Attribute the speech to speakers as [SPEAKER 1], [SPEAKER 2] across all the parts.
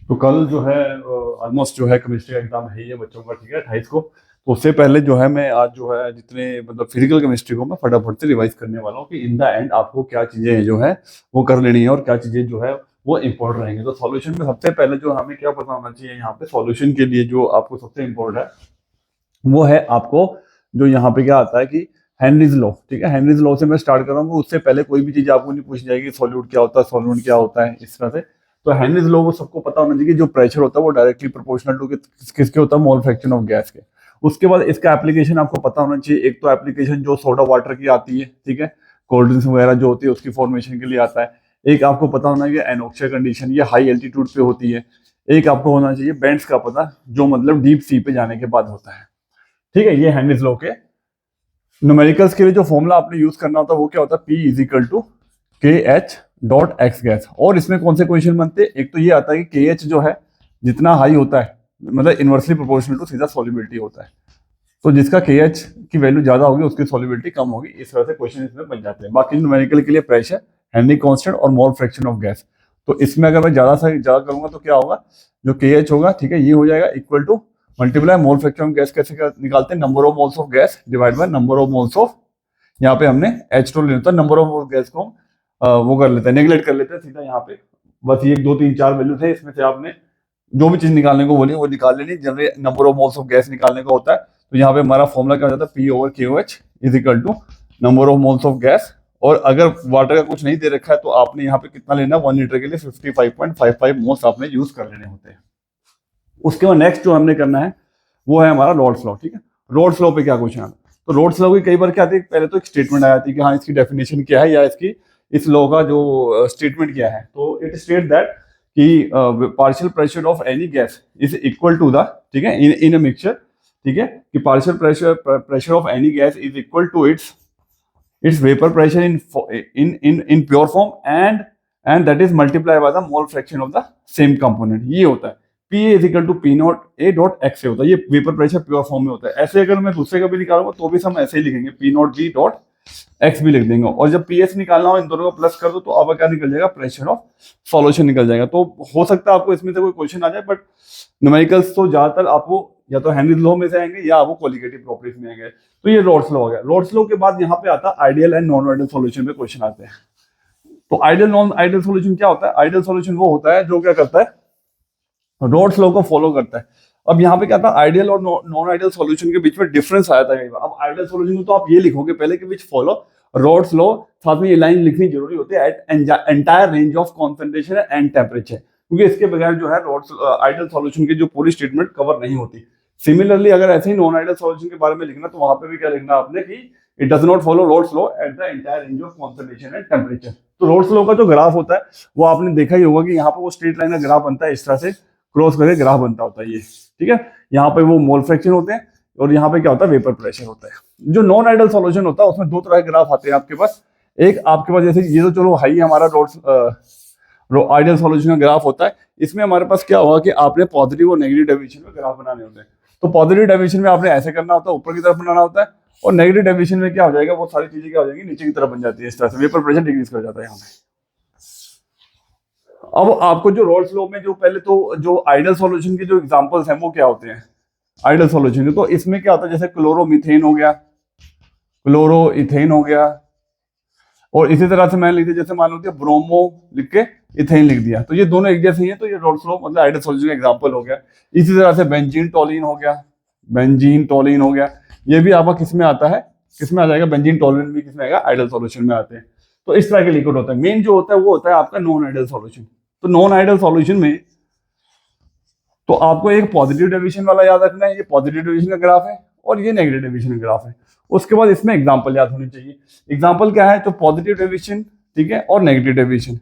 [SPEAKER 1] तो कल जो है ऑलमोस्ट जो है केमिस्ट्री का एग्जाम है ही है बच्चों का, ठीक है, 28 को। तो उससे पहले जो है मैं आज जो है जितने मतलब फिजिकल केमिस्ट्री को मैं फटाफट से रिवाइज करने वाला हूँ कि इन द एंड आपको क्या चीजें जो है वो कर लेनी है और क्या चीजें जो है वो इम्पोर्टेंट रहेंगे। तो सॉल्यूशन में सबसे पहले जो हमें क्या पता होना चाहिए यहाँ पे सॉल्यूशन के लिए जो आपको सबसे इम्पोर्टेंट है वो है आपको जो यहाँ पे क्या आता है कि हेनरीज लॉ। ठीक है, हेनरीज लॉ से मैं स्टार्ट करूंगा। उससे पहले कोई भी चीज आपको नहीं पूछी जाएगी सॉल्यूट क्या होता है, सॉल्वेंट क्या होता है, इस तरह से। तो हेनरीज लॉ वो सबको पता होना चाहिए कि जो प्रेशर होता है वो डायरेक्टली प्रोपोर्शनल टू किसके होता है, मोल फ्रैक्शन ऑफ गैस के। उसके बाद इसका एप्लीकेशन आपको पता होना चाहिए। एक तो एप्लीकेशन जो सोडा वाटर की आती है, ठीक है, कोल्ड ड्रिंक्स वगैरह जो होती है उसकी फॉर्मेशन के लिए आता है। एक आपको पता होना चाहिए एनोक्सिया कंडीशन, ये हाई एल्टीट्यूड पे होती है। एक आपको होना चाहिए बेंड्स का पता, जो मतलब डीप सी पे जाने के बाद होता है। ठीक है, ये हेनरीज लॉ के न्यूमेरिकल्स के लिए जो फॉर्मूला आपने यूज करना होता है वो क्या होता है, P इज इक्वल टू के एच डॉट एक्स गैस। और इसमें कौन से क्वेश्चन बनते हैं, एक तो ये आता है कि के एच जो है जितना हाई होता है मतलब इनवर्सली प्रोपोर्शनल टू सीधा सॉल्युबिलिटी होता है। तो जिसका के एच की वैल्यू ज्यादा होगी उसकी सॉल्युबिलिटी कम होगी। इस तरह से क्वेश्चन इसमें बन जाते हैं। बाकी न्यूमेरिकल के लिए प्रेशर, हेनरी कांस्टेंट और मोल फ्रैक्शन ऑफ गैस। तो इसमें अगर मैं ज्यादा से ज्यादा करूंगा तो क्या होगा, जो के एच होगा, ठीक है, ये हो जाएगा equal to multiply mole fraction of gas. कैसे निकालते हैं, number of moles of gas divide by number of moles of, यहाँ पे हमने H2 ले लेता है, नंबर ऑफ गैस को वो कर लेते हैं, नेग्लेक्ट कर लेते हैं सीधा यहाँ पे। बस ये 1 2 3 4 वैल्यू थे, इसमें से आपने जो भी चीज निकालने को बोली वो निकाल लेनी। Generally number of moles of gas निकालने का होता है। तो यहाँ पे हमारा फॉर्मूला क्या हो जाता है, P over KOH is equal to number of moles of gas. और अगर वाटर का कुछ नहीं दे रखा है तो आपने यहाँ पे कितना लेना है, 1 लीटर के लिए 55.55 मोल्स आपने यूज कर लेने होते हैं। उसके बाद नेक्स्ट जो हमने करना है वो है हमारा रॉल्स लॉ। ठीक है, रॉल्स लॉ पे क्या क्वेश्चन आता है, तो रॉल्स लॉ की कई बार क्या आती है, पहले तो एक स्टेटमेंट आ जाती है कि हाँ इसकी डेफिनेशन क्या है या इसकी इस लॉ का जो स्टेटमेंट क्या है। तो इट स्टेट दैट कि partial pressure of any gas is equal to the, ठीक है, इन अ मिक्सचर, ठीक है, कि partial pressure of any gas is equal to its vapour pressure in pure form and that is multiply by the mole fraction of the same component. ये होता है P is equal to P naught A dot X से होता है। ये vapour pressure pure form में होता है। ऐसे अगर मैं दूसरे का भी निकालूंगा तो भी हम ऐसे ही लिखेंगे, P not B dot x भी लिख देंगे। और जब PS निकालना हो इन दोनों को प्लस कर दो तो अब क्या निकल जाएगा, प्रेशर ऑफ सॉल्यूशन निकल जाएगा। तो हो सकता है आपको इसमें से कोई क्वेश्चन आ जाए, बट न्यूमेरिकल्स तो ज्यादातर आपको या तो हेनरी लॉ में से आएंगे या वो क्वालिटेटिव प्रॉपर्टीज में आएंगे। तो ये रॉल्स लॉ हो गया। रॉल्स लॉ के बाद यहाँ पे आता है ideal and non ideal solution पे क्वेश्चन आते हैं। तो आइडियल नॉन आइडियल सॉल्यूशन क्या होता है, आइडियल सॉल्यूशन वो होता है जो क्या करता है, रॉल्स लॉ को फॉलो करता है। अब यहाँ पे क्या था, आइडियल और नॉन आइडियल सॉल्यूशन के बीच में डिफरेंस आया था कई बार। अब आइडियल सॉल्यूशन तो आप ये लिखोगे पहले कि विच फॉलो रॉल्स लॉ, साथ में ये लाइन लिखनी जरूरी होती है, at entire range of concentration and temperature, क्योंकि इसके बगैर जो है रॉल्स आइडियल सॉल्यूशन की जो पूरी स्टेटमेंट कवर नहीं होती। सिमिलरली अगर ऐसे ही नॉन आइडियल सॉल्यूशन के बारे में लिखना तो वहां पे भी क्या लिखना आपने कि it does not follow Rawls law at the entire range of concentration and temperature. तो रॉल्स लॉ का जो ग्राफ होता है वो आपने देखा ही होगा कि यहाँ पे वो स्ट्रेट लाइन का ग्राफ बनता है, इस तरह से क्रॉस करके ग्राफ बनता होता है ये। ठीक है, यहाँ पे वो मोल फ्रैक्शन होते हैं और यहाँ पे क्या होता है, वेपर प्रेशर होता है। जो नॉन आइडियल सॉल्यूशन होता है उसमें दो तरह के ग्राफ आते हैं आपके पास। एक आपके पास जैसे ये तो चलो हाई हमारा आइडियल सॉल्यूशन का ग्राफ होता है। इसमें हमारे पास क्या होगा कि आपने पॉजिटिव और नेगेटिव डेविएशन में ग्राफ बनाने होते हैं। तो पॉजिटिव डेविएशन में आपने ऐसे करना होता है, ऊपर की तरफ बनाना होता है, और नेगेटिव डेविएशन में क्या हो जाएगा, वो सारी चीजें क्या हो जाएंगी, नीचे की तरफ बन जाती है। इस तरह से वेपर प्रेशर डिक्रीज कर जाता है यहाँ पे। अब आपको जो रॉल्स लॉ में जो पहले तो जो आइडियल सॉल्यूशन के जो एग्जांपल्स हैं वो क्या होते हैं आइडियल सॉल्यूशन के, तो इसमें क्या होता है, जैसे क्लोरोमीथेन हो गया, क्लोरोइथेन हो गया, और इसी तरह से मैंने लिख दिया, जैसे मान लो ब्रोमो लिख के इथेन लिख दिया, तो ये दोनों एक जैसे ही है। तो ये रॉल्स लॉ मतलब आइडियल सॉल्यूशन का एग्जांपल हो गया। इसी तरह से बेंजीन टोलिन हो गया, बेंजीन टोलिन हो गया, ये भी आपका किस में आता है, किस में आ जाएगा, बेंजीन टोलिन भी किस में आएगा, आइडियल सॉल्यूशन में आते हैं। तो इस तरह के लिक्विड होता है। मेन जो होता है वो होता है आपका नॉन आइडियल सॉल्यूशन। तो नॉन आइडियल सॉल्यूशन में तो आपको एक पॉजिटिव डेविएशन वाला याद रखना है, ये पॉजिटिव डेविएशन का ग्राफ है और ये नेगेटिव डेविएशन का ग्राफ है। उसके बाद इसमें एग्जांपल याद होनी चाहिए। एग्जांपल क्या है, तो पॉजिटिव डेविएशन, ठीक है, और नेगेटिव डेविएशन।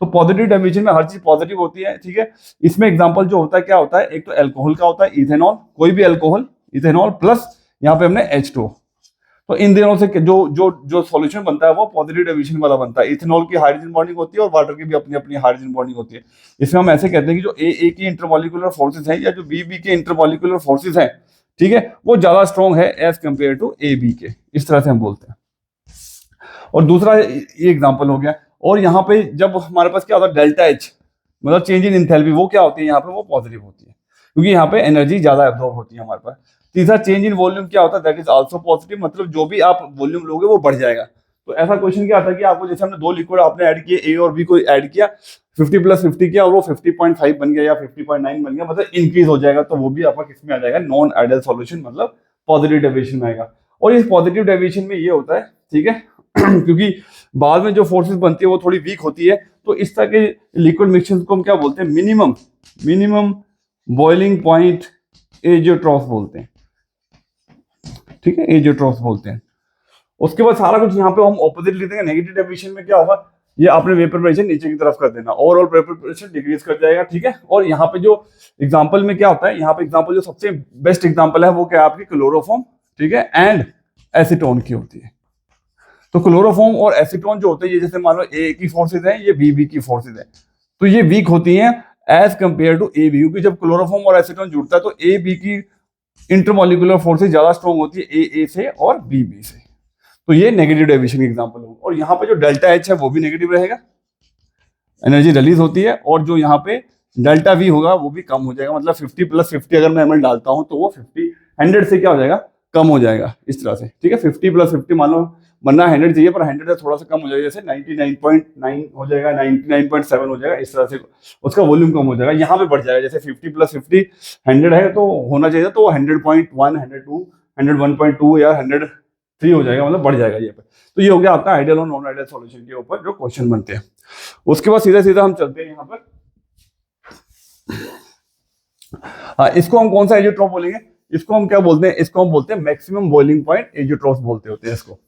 [SPEAKER 1] तो पॉजिटिव डेविएशन में हर चीज पॉजिटिव होती है, ठीक है। इसमें एग्जांपल जो होता है क्या होता है, एक तो एल्कोहल का होता है, इथेनॉल, कोई भी एल्कोहल, इथेनॉल प्लस यहाँ पे हमने H2। तो इन दोनों से जो जो जो सॉल्यूशन बनता है वो पॉजिटिव डेविएशन वाला बनता है। इथेनॉल की हाइड्रोजन बॉन्डिंग होती है और वाटर की भी अपनी अपनी हाइड्रोजन बॉन्डिंग होती है। इसमें हम ऐसे कहते हैं कि जो ए की इंटरमॉलिक्यूलर फोर्सेस हैं या जो बी के इंटरमॉलिक्यूलर फोर्सेस हैं, ठीक है, वो ज्यादा स्ट्रॉन्ग है as compare to A B के, इस तरह से हम बोलते हैं। और दूसरा ये एग्जाम्पल हो गया। और यहाँ पे जब हमारे पास क्या होता है डेल्टा एच, मतलब चेंज इन इंथैल्पी वो क्या होती है यहाँ पे, वो पॉजिटिव होती है, क्योंकि यहाँ पे एनर्जी ज्यादा एब्जॉर्ब होती है हमारे पास। तीसरा चेंज इन वॉल्यूम क्या होता है, दैट इज आल्सो पॉजिटिव, मतलब जो भी आप वॉल्यूम लोगे वो बढ़ जाएगा। तो ऐसा क्वेश्चन क्या आता है कि आपको जैसे हमने 2 लिक्विड आपने ऐड किए, ए और बी को ऐड किया, 50 + 50 किया और वो 50.5 बन गया या 50.9 बन गया, मतलब इंक्रीज हो जाएगा, तो वो भी आपका किस में आ जाएगा, नॉन आइडियल सॉल्यूशन, मतलब पॉजिटिव डेविएशन में आएगा। और इस पॉजिटिव डेविएशन में ये होता है, ठीक है, क्योंकि बाद में जो फोर्सेस बनती है वो थोड़ी वीक होती है, तो इस तरह के लिक्विड मिक्सचर को हम क्या बोलते हैं, मिनिमम बॉइलिंग पॉइंट एजियोट्रॉफ बोलते हैं, ठीक है, एजियोट्रॉफ बोलते हैं। उसके बाद सारा कुछ यहाँ पे हम ऑपोजिट लिख देंगे। नेगेटिव डेविएशन में क्या होगा, ये आपने वेपर प्रेशर नीचे की तरफ कर देना, ओवरऑल वेपर प्रेशर डिक्रीज कर जाएगा, ठीक है। और यहाँ पे जो एग्जांपल में क्या होता है, यहाँ पे एग्जांपल जो सबसे बेस्ट एग्जांपल है वो क्या है, आपकी क्लोरोफॉर्म, ठीक है, एंड एसीटोन की होती है। तो क्लोरोफॉर्म और एसीटोन जो होते हैं, ये जैसे मान लो ए की फोर्सेज है, ये बी की फोर्सेज है, तो ये वीक होती हैं as compare to A B, क्योंकि जब क्लोरोफॉर्म और एसीटोन जुड़ता है तो ए बी की इंटरमोलिकुलर फोर्सेज ज्यादा स्ट्रॉन्ग होती है ए से और बी से। तो ये नेगेटिव डेविएशन की एग्जांपल होगा। और यहाँ पे जो डेल्टा एच है वो भी नेगेटिव रहेगा, एनर्जी रिलीज होती है, और जो यहाँ पे डेल्टा वी होगा वो भी कम हो जाएगा, मतलब 50 + 50 अगर मैं ml डालता हूँ तो वो 100 से क्या हो जाएगा, कम हो जाएगा, इस तरह से, ठीक है। 50 + 50 मान लो बनना 100 चाहिए, पर 100 से थोड़ा सा कम हो जाएगा, जैसे 99.9 हो जाएगा, 99.7 हो जाएगा, इस तरह से उसका वॉल्यूम कम हो जाएगा। यहाँ पे बढ़ जाएगा, जैसे 50 + 50 100 है तो होना चाहिए तो 100.1, 102, 101.2 या 103 हो जाएगा, मतलब बढ़ जाएगा ये पे। तो ये हो गया आपका आइडियल और नॉन आइडियल सॉल्यूशन के ऊपर जो क्वेश्चन बनते हैं। उसके बाद सीधा सीधा हम चलते हैं यहाँ पर, हाँ, इसको हम कौन सा एजियोट्रॉफ बोलेंगे, इसको हम क्या बोलते हैं, इसको हम बोलते हैं मैक्सिमम बॉइलिंग पॉइंट एजियोट्रॉफ बोलते होते हैं इसको।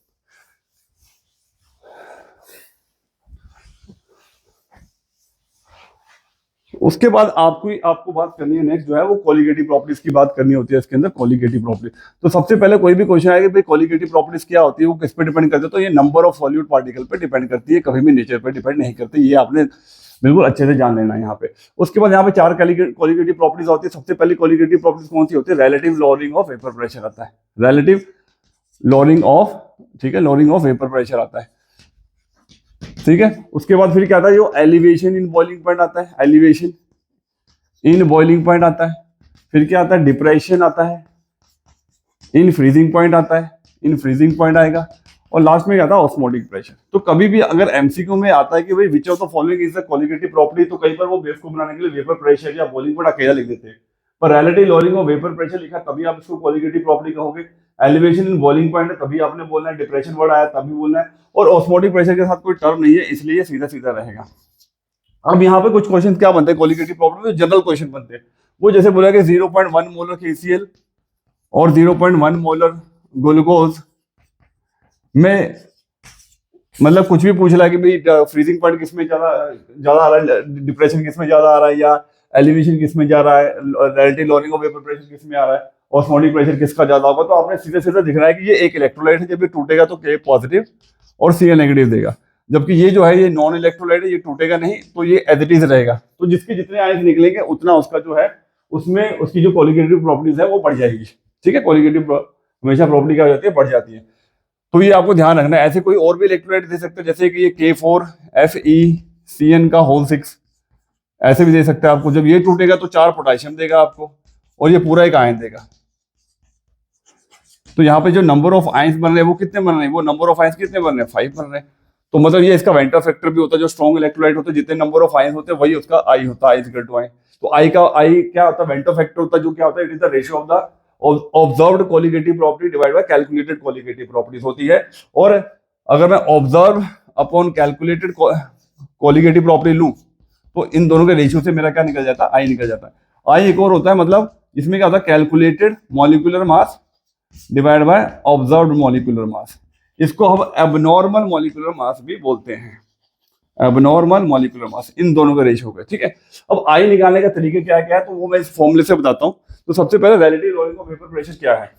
[SPEAKER 1] उसके बाद आपको बात करनी है नेक्स्ट जो है वो कोलिगेटिव प्रॉपर्टीज की बात करनी होती है इसके अंदर, कोलिगेटिव प्रॉपर्टी। तो सबसे पहले कोई भी क्वेश्चन आएगा भाई कोलिगेटिव प्रॉपर्टीज क्या होती है, वो किस पे डिपेंड करते हैं, तो ये नंबर ऑफ सॉल्यूट पार्टिकल पे डिपेंड करती है, कभी भी नेचर पे डिपेंड नहीं करती, ये आपने बिल्कुल अच्छे से जान लेना है यहाँ पे। उसके बाद यहाँ पे 4 कोलिगेटिव प्रॉपर्टीज होती है। सबसे पहले कोलिगेटिव प्रॉपर्टीज कौन सी होती है, relative lowering of vapour pressure आता है, रिलेटिव लॉरिंग ऑफ, ठीक है, लॉरिंग ऑफ वेपर प्रेशर आता है, ठीक है। उसके बाद फिर क्या आता है, जो एलिवेशन इन बॉइलिंग पॉइंट आता है, एलिवेशन इन बॉइलिंग पॉइंट आता है। फिर क्या आता है, डिप्रेशन आता है, इन फ्रीजिंग पॉइंट आता है, इन फ्रीजिंग पॉइंट आएगा, और लास्ट में क्या आता है, ऑस्मोटिक प्रेशर। तो कभी भी अगर एमसीक्यू में आता है कि भाई which of the following is the colligative property, तो कई बार वो बेवकूफ बनाने के लिए वेपर प्रेशर या बॉइलिंग पॉइंट अकेला लिख देते हैं, पर relative lowering of vapour pressure लिखा तभी आप इसको कोलिगेटिव प्रॉपर्टी कहोगे। एलिवेशन इन बॉइलिंग पॉइंट है तभी आपने बोलना है, डिप्रेशन वर्ड आया तभी बोलना है, और ऑस्मोटिक प्रेशर के साथ कोई टर्म नहीं है, इसलिए ये सीधा सीधा रहेगा। अब यहाँ पे कुछ क्वेश्चन क्या बनते हैं कोलिगेटिव प्रॉपर्टी, जो जनरल क्वेश्चन बनते हैं, वो जैसे बोला कि 0.1 मोलर KCl और 0.1 मोलर ग्लूकोज में, मतलब कुछ भी पूछ रहा है कि भाई फ्रीजिंग पॉइंट किसमें ज्यादा आ रहा है, डिप्रेशन किसमें ज्यादा आ रहा है, या एलिवेशन किसमें जा रहा है, relative lowering of vapour pressure किसमें आ रहा है, ऑस्मोटिक प्रेशर किसका ज्यादा होगा, तो आपने सीधे सीधे दिख रहा है कि ये एक इलेक्ट्रोलाइट है, जब ये टूटेगा तो K पॉजिटिव और Cl नेगेटिव देगा, जबकि ये जो है ये नॉन इलेक्ट्रोलाइट है, ये टूटेगा नहीं, तो ये एज इट इज रहेगा। तो जिसके जितने आयंस निकलेंगे उतना उसका जो है उसमें उसकी जो कोलिगेटिव प्रॉपर्टीज है वो बढ़ जाएगी, ठीक है। कोलिगेटिव हमेशा प्रॉपर्टी क्या हो जाती है, बढ़ जाती है, तो ये आपको ध्यान रखना है। ऐसे कोई और भी इलेक्ट्रोलाइट दे सकते हैं, जैसे कि ये K4FeCN का होल 6 ऐसे भी दे सकते हैं आपको। जब ये टूटेगा तो 4 पोटेशियम देगा आपको, और ये पूरा एक आयन देगा। तो यहाँ पे जो नंबर ऑफ आयंस बन रहे हैं वो कितने बन रहे हैं, वो नंबर ऑफ आयंस कितने बन रहे हैं, 5 बन रहे हैं। तो मतलब ये इसका वेंटर फैक्टर भी होता है, जो स्ट्रॉन्ग इलेक्ट्रोलाइट होता है जितने नंबर ऑफ आयंस होते हैं वही उसका आई होता है, I तो आई क्या होता है, वेंटर फैक्टर होता है, जो क्या होता है, it is the ratio of the observed colligative property divide by calculated colligative properties होती है। और अगर मैं observe upon calculated colligative property लूं तो इन दोनों के रेशियो से मेरा क्या निकल जाता है, आई निकल जाता है। आई एक और होता है, मतलब इसमें क्या होता है, calculated molecular mass divide by observed molecular mass. इसको हम एबनॉर्मल मॉलिक्यूलर मास भी बोलते हैं, एबनॉर्मल मॉलिक्यूलर मास, इन दोनों का रेशियो होगा, ठीक है। अब आई निकालने का तरीका क्या है तो वो मैं इस फॉर्मूले से बताता हूँ। तो सबसे पहले relative lowering of vapour pressure क्या है,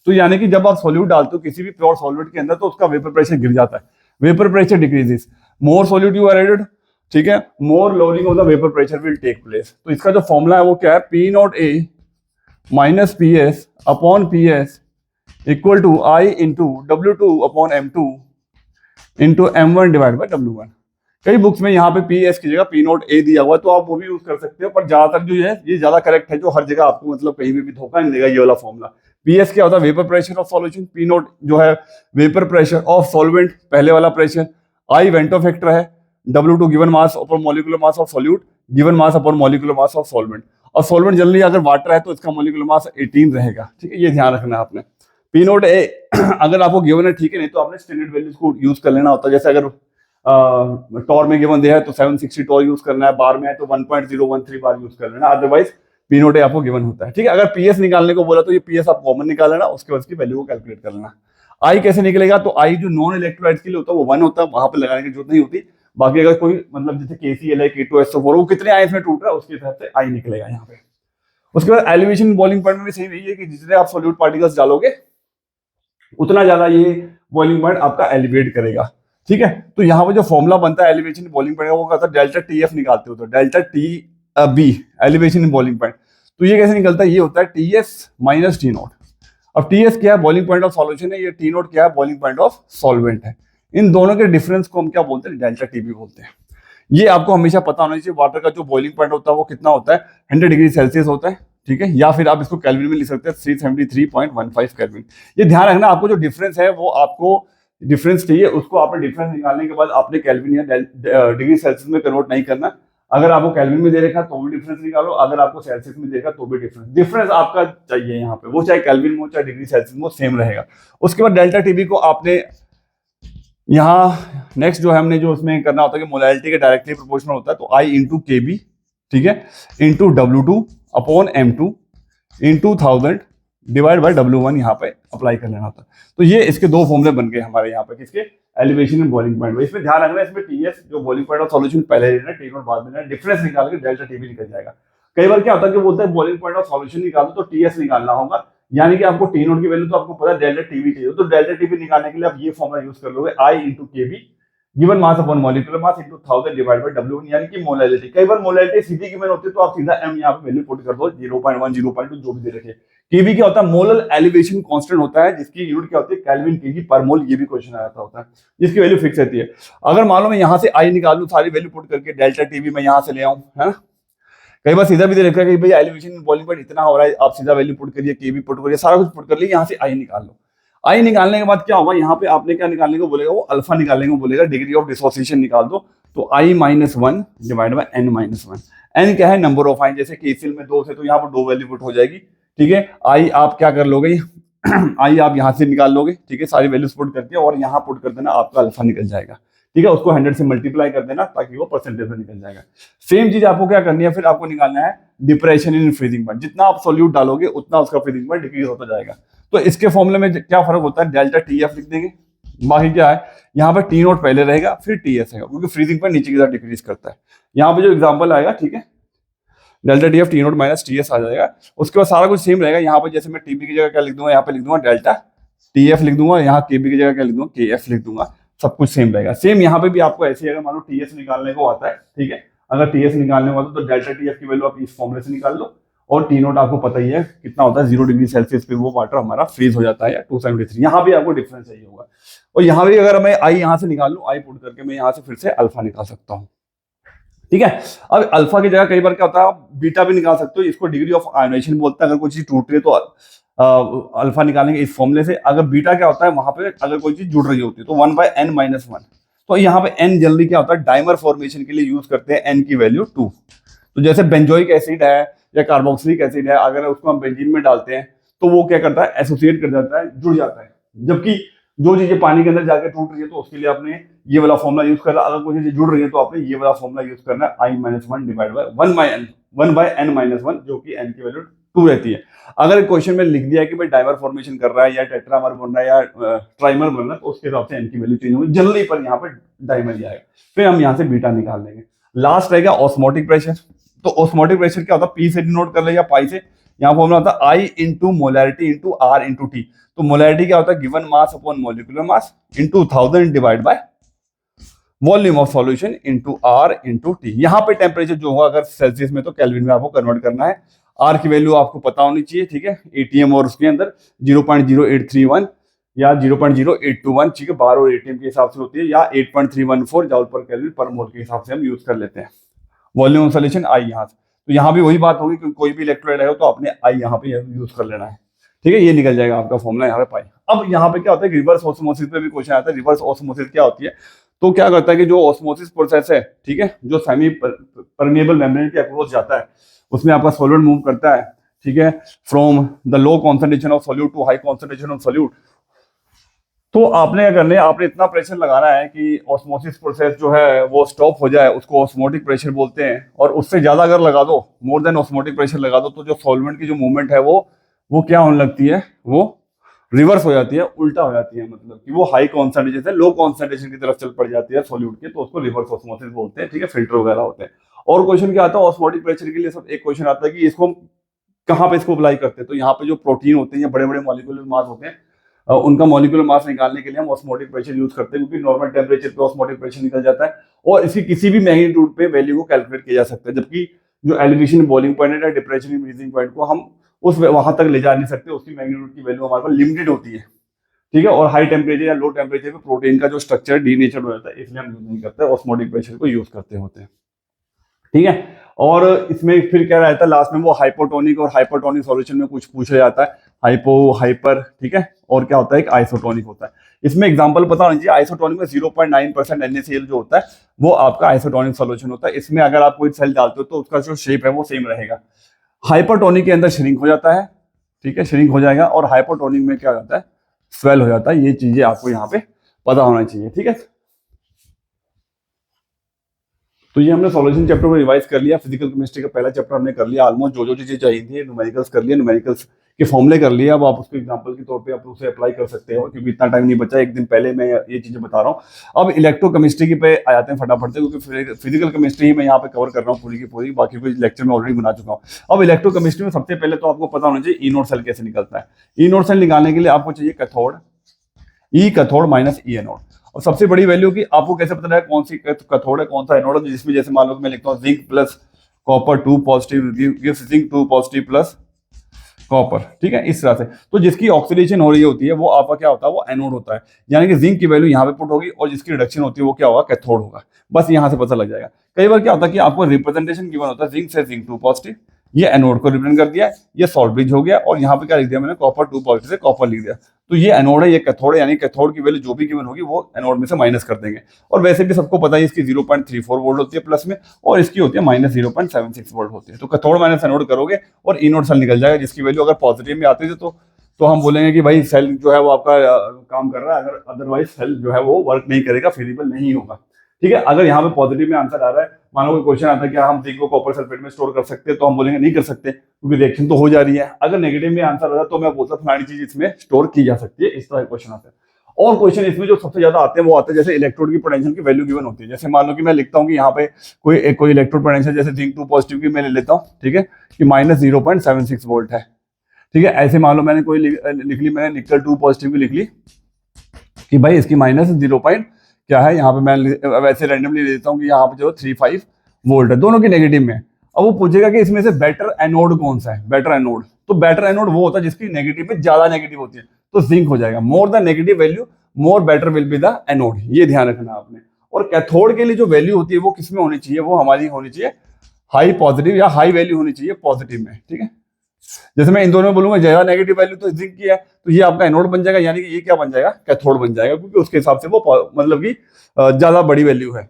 [SPEAKER 1] तो यानी कि जब आप सॉल्यूट डालते हो किसी भी प्योर सॉल्यूट के अंदर तो उसका वेपर प्रेशर गिर जाता है, vapour pressure decreases, more solute you are added, ठीक है, more lowering of the vapour pressure will take place. तो इसका जो फॉर्मूला है वो क्या है, P0A minus PS upon PS equal to I into W2 upon M2 into M1 divide by W1। कई बुक्स में यहाँ पे पी एस की जगह पी नोट ए दिया हुआ है, तो आप वो भी यूज कर सकते हो, पर ज्यादातर जो है ये ज्यादा करेक्ट है, जो हर जगह आपको मतलब कहीं भी धोखा नहीं देगा ये वाला फॉर्मूला। पी एस क्या होता है, vapour pressure of solution, P note जो है वेपर प्रेशर ऑफ सॉल्वेंट, पहले वाला प्रेशर, आई वेंटो फैक्टर है, W2 given mass upon molecular mass of solute given mass upon molecular mass of solvent. और solvent generally अगर वाटर है तो इसका मॉलिक्यूलर मास 18 रहेगा, ठीक है, ये ध्यान रखना है आपने। पी नोट ए अगर आपको गिवन है ठीक है, नहीं तो आपने स्टैंडर्ड वैल्यूज को यूज कर लेना होता है। जैसे अगर टॉर में गिवन दिया है तो 760 टॉर यूज करना है, बार में है तो 1.013 बार यूज कर लेना, अदरवाइज पी नोट ए आपको गिवन होता है, ठीक है। अगर पीएस निकालने को बोला तो ये पीएस आप कॉमन निकाल लेना, उसके बाद इसकी वैल्यू को कैलकुलेट कर लेना। आई कैसे निकलेगा, तो आई जो नॉन इलेक्ट्रोलाइट के लिए होता है वो 1 होता है, वहां पर लगाने की जरूरत नहीं होती। बाकी अगर कोई मतलब जैसे KCl है, K2SO4 वो कितने आयंस में टूट रहा है उसके हिसाब से आई निकलेगा यहाँ पे। उसके बाद एलिवेशन बॉइलिंग पॉइंट में भी सेम यही है कि जितने आप सॉल्यूट पार्टिकल्स डालोगे उतना ज्यादा ये बॉइलिंग पॉइंट आपका एलिवेट करेगा, ठीक है। तो यहाँ पे जो फॉर्मुला बनता है एलिवेशन बॉइलिंग पॉइंट का वो कहता है डेल्टा TF निकालते हो तो delta TB elevation boiling point. तो ये कैसे निकलता है, ये होता है TS माइनस T नोट। अब TS क्या है, बॉइलिंग पॉइंट ऑफ सॉल्यूशन है, ये T नोट क्या है, बॉइलिंग पॉइंट ऑफ सॉल्वेंट है। इन दोनों के डिफरेंस को हम क्या बोलते हैं, डेल्टा TB बोलते हैं। ये आपको हमेशा पता होना चाहिए, वाटर का जो बॉइलिंग पॉइंट होता है वो कितना होता है, 100 डिग्री सेल्सियस होता है, ठीक है, या फिर आप इसको केल्विन में लिख सकते हैं 373.15 केल्विन। ये ध्यान रखना, आपको जो डिफरेंस है वो आपको डिफरेंस चाहिए, उसको आपने डिफरेंस निकालने के बाद आपने केल्विन या डिग्री सेल्सियस में कन्वर्ट नहीं करना। अगर आपको केल्विन में दे रखा तो भी डिफरेंस निकालो, अगर आपको सेल्सियस में दे रखा तो भी डिफरेंस आपका चाहिए यहाँ पे, वो चाहे केल्विन में हो चाहे डिग्री सेल्सियस में, सेम रहेगा। उसके बाद डेल्टा TB को आपने यहाँ नेक्स्ट जो है हमने जो उसमें करना होता है कि मोलैलिटी के डायरेक्टली प्रोपोर्शनल होता है, तो I इंटू KB, ठीक है, into W2 upon M2 into 1000 divide by W1 यहाँ पे अप्लाई कर लेना होता है। तो ये इसके दो फॉर्मुले बन गए हमारे यहाँ पे, किसके, एलिवेशन एंड बॉइलिंग पॉइंट। इसमें ध्यान रखना, इसमें TS जो बॉइलिंग पॉइंट ऑफ सॉल्यूशन पहले लेना, T नोट बाद में लेना, डिफरेंस निकाल के डेल्टा TB निकल जाएगा। कई बार क्या होता है कि बोलते हैं बॉइलिंग पॉइंट ऑफ सॉल्यूशन निकालो तो TS निकालना होगा, यानी कि आपको T नोट की वैल्यू तो आपको पता है, डेल्टा TB चाहिए, तो डेल्टा TB निकालने के लिए आप ये फॉर्मुला यूज कर लोगे, I into KB given mass upon molecular mass into 1000 divide by W1, यानी कि मोलैलिटी। कई बार मोलैलिटी सीधी गिवन होती है तो आप सीधा m यहां पे वैल्यू पुट कर दो, 0.1 0.2 जो भी दे रखे। केवी क्या होता है, मोलर एलिवेशन कांस्टेंट होता है, जिसकी यूनिट क्या होती है, केल्विन केजी पर मोल, ये भी क्वेश्चन आया था होता है, जिसकी वैल्यू फिक्स रहती है। अगर मान लो मैं यहां से आई निकाल लूं, सारी वैल्यू पुट करके डेल्टा TB मैं यहां से ले आऊं, है ना। कई बार सीधा भी दे रखा है कि भाई एलिवेशन बॉइलिंग पॉइंट इतना हो रहा है, आप सीधा वैल्यू पुट करिए, केवी पुट करिए, सारा कुछ पुट कर लिए, यहां से आई निकाल लो। आई निकालने के बाद क्या होगा, यहाँ पे आपने क्या निकालने को बोलेगा, वो अल्फा निकालने को बोलेगा, डिग्री ऑफ डिसोसिएशन निकाल दो, तो I minus 1 divide by N minus 1। N क्या है, नंबर ऑफ आयन, जैसे KCl में 2 थे तो यहाँ पर 2 वैल्यू पुट हो जाएगी, ठीक है। I आप क्या कर लोगे I आप यहाँ से निकाल लोगे, ठीक है, सारी वैल्यूज पुट करके, और यहाँ पुट कर देना, आपका अल्फा निकल जाएगा, ठीक है। उसको 100 से मल्टीप्लाई कर देना ताकि वो परसेंटेज में निकल जाएगा। सेम चीज आपको क्या करनी है, फिर आपको निकालना है डिप्रेशन इन फ्रीजिंग पॉइंट। जितना आप सोल्यूट डालोगे उतना उसका फ्रीजिंग पॉइंट डिक्रीज होता जाएगा। तो इसके फॉर्मूले में क्या फर्क होता है, डेल्टा TF लिख देंगे, बाकी क्या है, यहाँ पे T नोट पहले रहेगा फिर TS रहेगा, क्योंकि फ्रीजिंग पॉइंट नीचे की तरफ डिक्रीज करता है। यहाँ पे जो एग्जांपल आएगा, ठीक है, delta TF T note minus TS आ जाएगा। उसके बाद सारा कुछ सेम रहेगा, यहाँ पे जैसे मैं TB की जगह क्या लिख दूंगा, यहाँ पे लिख दूंगा डेल्टा TF लिख दूंगा, यहाँ KB की जगह क्या लिख दूंगा, KF लिख दूंगा, सब कुछ सेम रहेगा। सेम यहाँ पे भी आपको ऐसे ही, अगर मान लो TS निकालने को आता है, ठीक है, अगर TS निकालने को आता है तो डेल्टा TF की वैल्यू आप इस फॉर्मूले से निकाल लो, और T नोट आपको पता ही है कितना होता है, 0 डिग्री सेल्सियस पे वो वाटर हमारा फ्रीज हो जाता है, 273। यहाँ भी आपको डिफरेंस चाहिए होगा, और यहाँ भी अगर मैं आई यहाँ से निकाल लूँ, आई पुट करके मैं यहाँ से फिर से अल्फा निकाल सकता हूँ, ठीक है। अब अल्फा की जगह कई बार क्या होता है, आप बीटा भी निकाल सकते हो, इसको डिग्री ऑफ आयोनाइजेशन बोलते हैं। अगर कोई चीज टूट रही है तो अल्फा निकालेंगे इस फॉर्मूले से। अगर बीटा क्या होता है, वहां पे अगर कोई चीज जुड़ रही होती है तो 1/n माइनस 1। तो यहाँ पे n जल्दी क्या होता है, डाइमर फॉर्मेशन के लिए यूज करते हैं n की वैल्यू 2। तो जैसे बेंजोइक एसिड है या कार्बोक्सिलिक एसिड है, अगर उसको हम बेंजीन में डालते हैं तो वो क्या करता है, एसोसिएट कर जाता है, जुड़ जाता है। जबकि जो चीजें पानी के अंदर जाकर टूट रही है तो उसके लिए आपने ये वाला फॉर्मूला यूज करना, अगर कोई चीज जुड़ रही है तो आपने ये वाला फॉर्मूला यूज करना है, I minus 1 divide by 1/n minus 1, जो कि n की वैल्यू 2 रहती है। अगर क्वेश्चन में लिख दिया कि भाई डाइमर फॉर्मेशन कर रहा है या टेट्रामर बन रहा है या ट्राइमर बन रहा है, तो उसके हिसाब से n की वैल्यू चेंज होगी, जनरली पर यहाँ पे डाइमर ही आएगा। फिर हम यहाँ से बीटा निकाल लेंगे। लास्ट रहेगा ऑस्मोटिक प्रेशर। तो ऑस्मोटिक प्रेशर क्या होता है, P से डिनोट कर ले या पाई से। यहाँ फॉर्मूला होता है I into molarity into R into T। तो मोलैरिटी क्या होता है, given mass upon molecular mass into 1000 divide by volume of solution into R into T। यहाँ पे टेम्परेचर जो होगा, अगर सेल्सियस में तो केल्विन में आपको कन्वर्ट करना है। R की वैल्यू आपको पता होनी चाहिए, ठीक है, ATM और उसके अंदर 0.0831 या 0.0821, ठीक है, बार और एटीएम के हिसाब से होती है, या 8.314 जॉल पर केल्विन पर मोल के हिसाब से हम यूज कर लेते हैं। वॉल्यूम ऑफ सॉल्यूशन आई यहाँ से, तो यहाँ भी वही बात होगी कि कोई भी इलेक्ट्रोलाइट है तो आपने आई यहाँ पे यूज कर लेना है, ठीक है, ये निकल जाएगा आपका फॉर्मूला यहाँ पे पाई। अब यहाँ पे क्या होता है, रिवर्स ऑस्मोसिस पे भी क्वेश्चन आता है। रिवर्स ऑस्मोसिस क्या होती है, तो क्या करता है कि जो ऑस्मोसिस प्रोसेस है, ठीक है, जो सेमी परमेबल मेम्ब्रेन के अक्रॉस जाता है, उसमें आपका सॉल्वेंट मूव करता है, ठीक है, from the low concentration of solute to high concentration of solute. तो आपने क्या करना है, आपने इतना प्रेशर लगाना है कि ऑस्मोसिस प्रोसेस जो है वो स्टॉप हो जाए, उसको ऑस्मोटिक प्रेशर बोलते हैं। और उससे ज्यादा अगर लगा दो, मोर देन ऑस्मोटिक प्रेशर लगा दो, तो जो सॉल्वेंट की जो मूवमेंट है वो क्या होने लगती है, वो रिवर्स हो जाती है, उल्टा हो जाती है, मतलब कि वो हाई कॉन्सेंट्रेशन से लो कॉन्सेंट्रेशन की तरफ चल पड़ जाती है सॉल्यूट के, तो उसको रिवर्स ऑस्मोसिस बोलते हैं, ठीक है, फिल्टर वगैरह होते हैं। और क्वेश्चन क्या आता है ऑस्मोटिक प्रेशर के लिए, सब एक क्वेश्चन आता है कि इसको कहाँ पे इसको अप्लाई करते हैं, तो यहाँ पे जो प्रोटीन होते हैं या बड़े बड़े मॉलिक्यूलर मास होते हैं, उनका मॉलिक्यूलर मास निकालने के लिए हम ऑस्मोटिक प्रेशर यूज करते हैं, क्योंकि नॉर्मल टेम्परेचर पे ऑस्मोटिक प्रेशर निकल जाता है और इसकी किसी भी मैग्नीट्यूड पे वैल्यू को कैलकुलेट किया जा सकता है। जबकि जो एलिवेशन बॉइलिंग पॉइंट है, डिप्रेशन फ्रीजिंग पॉइंट को हम उस वहां तक ले जा नहीं सकते, उसकी मैग्नीट्यूड की वैल्यू हमारे पास लिमिटेड होती है, ठीक है। और हाई टेम्परेचर या लो टेम्परेचर पे प्रोटीन का जो स्ट्रक्चर डीनेचर हो जाता है, इसलिए हम यूज नहीं करते, ऑस्मोटिक प्रेशर को यूज करते होते हैं, ठीक है। और इसमें फिर क्या रहता है लास्ट में, वो हाइपोटोनिक और हाइपरटोनिक सॉल्यूशन में कुछ पूछा जाता है, हाइपो हाइपर, ठीक है, और क्या होता है, एक आइसोटोनिक होता है। इसमें एग्जांपल पता होना चाहिए, आइसोटोनिक में 0.9% NaCl जो होता है वो आपका आइसोटोनिक सॉल्यूशन होता है। इसमें अगर आप कोई सेल डालते हो तो उसका जो शेप है वो सेम रहेगा। हाइपरटोनिक के अंदर श्रिंक हो जाता है, ठीक है, श्रिंक हो जाएगा, और हाइपोटोनिक में क्या होता है, स्वेल हो जाता है। ये चीजें आपको यहाँ पे पता होना चाहिए, ठीक है। तो ये हमने सॉल्यूशन चैप्टर को रिवाइज कर लिया, फिजिकल केमिस्ट्री का पहला चैप्टर हमने कर लिया ऑलमोस्ट, जो चीजें चाहिए थी, न्यूमेरिकल्स कर लिया, न्यूमेरिकल्स के फॉर्मूले कर लिए। अब आप उसको एग्जांपल के तौर पे आप उसे अप्लाई कर सकते हो, क्योंकि इतना टाइम नहीं बचा, एक दिन पहले मैं ये चीजें बता रहा हूँ। अब इलेक्ट्रोकेमिस्ट्री की पे आ जाते हैं फटाफट से, क्योंकि फिजिकल केमिस्ट्री ही मैं यहाँ पे कवर कर रहा हूँ पूरी की पूरी, बाकी कोई लेक्चर में ऑलरेडी बना चुका हूँ। अब इलेक्ट्रोकेमिस्ट्री में सबसे पहले तो आपको पता होना चाहिए ई नोड सेल कैसे निकलता है। ई नोड सेल निकालने के लिए आपको चाहिए कैथोड, ई कैथोड माइनस ई एनोड। और सबसे बड़ी वैल्यू की आपको कैसे पता है कौन सी कैथोड है कौन सा एनोड है, जिसमें जैसे मान लो मैं लिखता हूँ zinc plus copper 2 positive gives zinc 2 positive plus copper, ठीक है, इस तरह से। तो जिसकी ऑक्सीडेशन हो रही होती है वो आपका क्या होता है, वो एनोड होता है, यानी कि जिंक की वैल्यू यहाँ पे पुट होगी और जिसकी रिडक्शन होती है वो क्या होगा, कैथोड होगा। बस यहाँ से पता लग जाएगा। कई बार क्या होता है कि आपको रिप्रेजेंटेशन गिवन होता है, जिंक से जिंक 2 पॉजिटिव, ये एनोड को रिप्रेजेंट कर दिया, ये सॉल्ट ब्रिज हो गया, और यहाँ पे क्या लिख दिया मैंने, कॉपर 2 पॉजिटिव से कॉपर लिख दिया, तो ये एनोड है, ये कैथोड है, यानी कैथोड की वैल्यू जो भी गिवन होगी वो एनोड में से माइनस कर देंगे। और वैसे भी सबको पता है इसकी 0.34 वोल्ट होती है प्लस में, और इसकी होती है माइनस 0.76 वोल्ट होती है। तो कैथोड माइनस एनोड करोगे और इनोड सेल निकल जाएगा, जिसकी वैल्यू अगर पॉजिटिव में आती है तो हम बोलेंगे कि भाई सेल जो है वो आपका काम कर रहा है, अगर अदरवाइज सेल जो है वो वर्क नहीं करेगा, फिजिबल नहीं होगा, ठीक है। अगर यहाँ पे पॉजिटिव में आंसर आ रहा है, मान लो कोई क्वेश्चन आता है कि हम जिंक को कॉपर सल्फेट में स्टोर कर सकते हैं, तो हम बोलेंगे नहीं कर सकते, क्योंकि रिएक्शन तो हो जा रही है। अगर नेगेटिव में आंसर आ रहा है तो मैं बोलता हूँ फलानी चीज इसमें स्टोर की जा सकती है, इस तरह के क्वेश्चन आते हैं। और क्वेश्चन इसमें जो सबसे ज्यादा आते हैं वो आते हैं जैसे इलेक्ट्रोड की पोटेंशियल की वैल्यू गिवन होती है। जैसे मान लो कि मैं लिखता हूँ कि यहाँ पे कोई इलेक्ट्रोड पोटेंशियल जैसे जिंक 2 पॉजिटिव की मैं ले लेता हूँ, ठीक है, कि माइनस 0.76 वोल्ट है, ठीक है। ऐसे मान लो मैंने कोई लिख ली, मैंने निकल 2 पॉजिटिव की लिख ली कि भाई इसकी माइनस 0. क्या है, यहाँ पे मैं वैसे रैंडमली ले लेता हूँ कि यहाँ पे जो 35 वोल्ट है, दोनों की नेगेटिव में। अब वो पूछेगा कि इसमें से बेटर एनोड कौन सा है, बेटर एनोड, तो बेटर एनोड वो होता है जिसकी नेगेटिव में ज्यादा नेगेटिव होती है, तो जिंक हो जाएगा। More the negative value more better will be the anode, ये ध्यान रखना आपने। और कैथोड के लिए जो वैल्यू होती है वो किसमें होनी चाहिए, वो हमारी होनी चाहिए हाई पॉजिटिव, या हाई वैल्यू होनी चाहिए पॉजिटिव में, ठीक है। जैसे मैं इन दोनों में बोलूंगा ज्यादा नेगेटिव वैल्यू तो जिंक की है, तो ये आपका एनोड बन जाएगा, यानी कि ये क्या बन जाएगा, कैथोड बन जाएगा, क्योंकि उसके हिसाब से वो मतलब कि ज्यादा बड़ी वैल्यू है।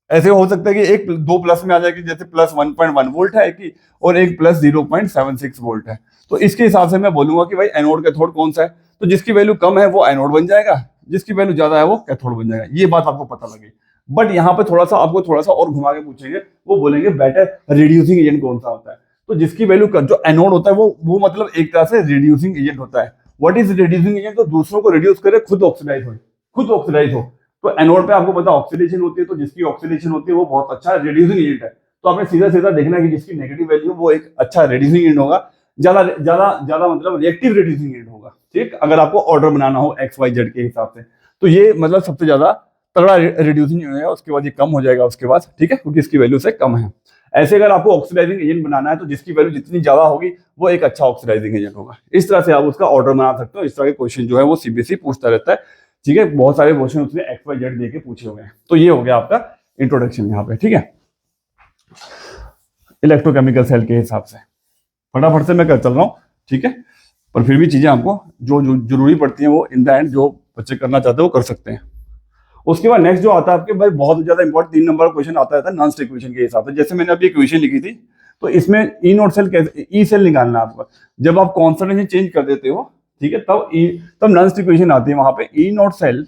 [SPEAKER 1] ऐसे हो सकता है कि एक 2 प्लस में आ जाएगी, जैसे प्लस 1.1 वोल्ट है कि, और एक प्लस 0.76 वोल्ट है, तो इसके हिसाब से मैं बोलूंगा कि भाई एनोड कैथोड कौन सा है, तो जिसकी वैल्यू कम है वो एनोड बन जाएगा, जिसकी वैल्यू ज्यादा है वो कैथोड बन जाएगा। ये बात आपको पता लगे। बट यहाँ पे आपको थोड़ा सा और घुमा के पूछेंगे, वो बोलेंगे बेटर रिड्यूसिंग एजेंट कौन सा होता है। तो जिसकी वैल्यू जो एनोड होता है वो मतलब एक तरह से रिड्यूसिंग एजेंट होता है। व्हाट इज रिड्यूसिंग एजेंट, तो दूसरों को रिड्यूस करे, खुद ऑक्सीडाइज हो। तो एनोड पे आपको पता ऑक्सीडेशन होती है, तो जिसकी ऑक्सीडेशन होती है वो बहुत अच्छा रिड्यूसिंग एजेंट है। तो आपने सीधा देखना है कि जिसकी नेगेटिव वैल्यू वो एक अच्छा रिड्यूसिंग एजेंट होगा, ज्यादा मतलब रिएक्टिव रिड्यूसिंग एजेंट होगा, ठीक। अगर आपको ऑर्डर बनाना हो XYZ के हिसाब से, तो ये मतलब सबसे ज्यादा तगड़ा रिड्यूसिंग है, उसके बाद ये कम हो जाएगा उसके बाद, ठीक है, क्योंकि इसकी वैल्यू से कम है। ऐसे अगर आपको ऑक्सीडाइजिंग एजेंट बनाना है तो जिसकी वैल्यू जितनी ज्यादा होगी वो एक अच्छा ऑक्सीडाइजिंग एजेंट होगा। इस तरह से आप उसका ऑर्डर बना सकते हो। इस तरह के क्वेश्चन जो है वो सीबीएसई पूछता रहता है, ठीक है। बहुत सारे क्वेश्चन उसने XYZ दे के पूछे हुए हैं। तो ये हो गया आपका इंट्रोडक्शन यहाँ पे, ठीक है, इलेक्ट्रोकेमिकल सेल के हिसाब से। फटाफट से मैं कर चल रहा हूँ, ठीक है, पर फिर भी चीजें आपको जो जरूरी पड़ती हैं वो इन द एंड जो बच्चे करना चाहते हैं वो कर सकते हैं। उसके बाद नेक्स्ट जो आता है आपके भाई बहुत ज्यादा इंपॉर्टेंट 3 नंबर का क्वेश्चन आता है नॉन स्टिक इक्वेशन के हिसाब से। जैसे मैंने अभी इक्वेशन लिखी थी, तो इसमें ई नोट सेल कैसे, ई सेल निकालना है आपका। जब आप कॉन्सेंट्रेशन चेंज कर देते हो, ठीक है, तब नॉन स्टिक इक्वेशन आती है। वहां पे E note cell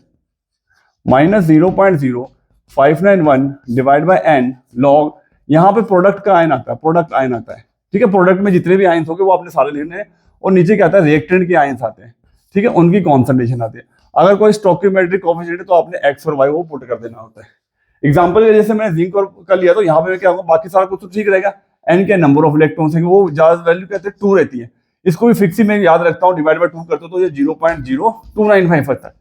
[SPEAKER 1] -0.0591 divide by n log, यहाँ पे प्रोडक्ट का आयन आता है, प्रोडक्ट आयन आता है, ठीक है। प्रोडक्ट में जितने भी आयन्स होंगे वो आपने सारे लिखने हैं, और नीचे क्या आता है, रिएक्टेंट के आयन्स आते हैं, ठीक है, उनकी कॉन्सेंट्रेशन आती है। अगर कोई स्टोइकियोमेट्रिक कोएफिशिएंट है तो आपने x और y वो पुट कर देना होता है। एग्जांपल जैसे मैंने जिंक और का लिया, तो यहाँ पे क्या होगा, बाकी सारा कुछ तो ठीक रहेगा। n के नंबर ऑफ इलेक्ट्रॉन्स हैं वो ज्यादा वैल्यू कहते हैं 2 रहती है, इसको भी फिक्स ही मैं याद रखता हूँ, डिवाइड बाय 2 करते हो तो ये 0.0295 आता है,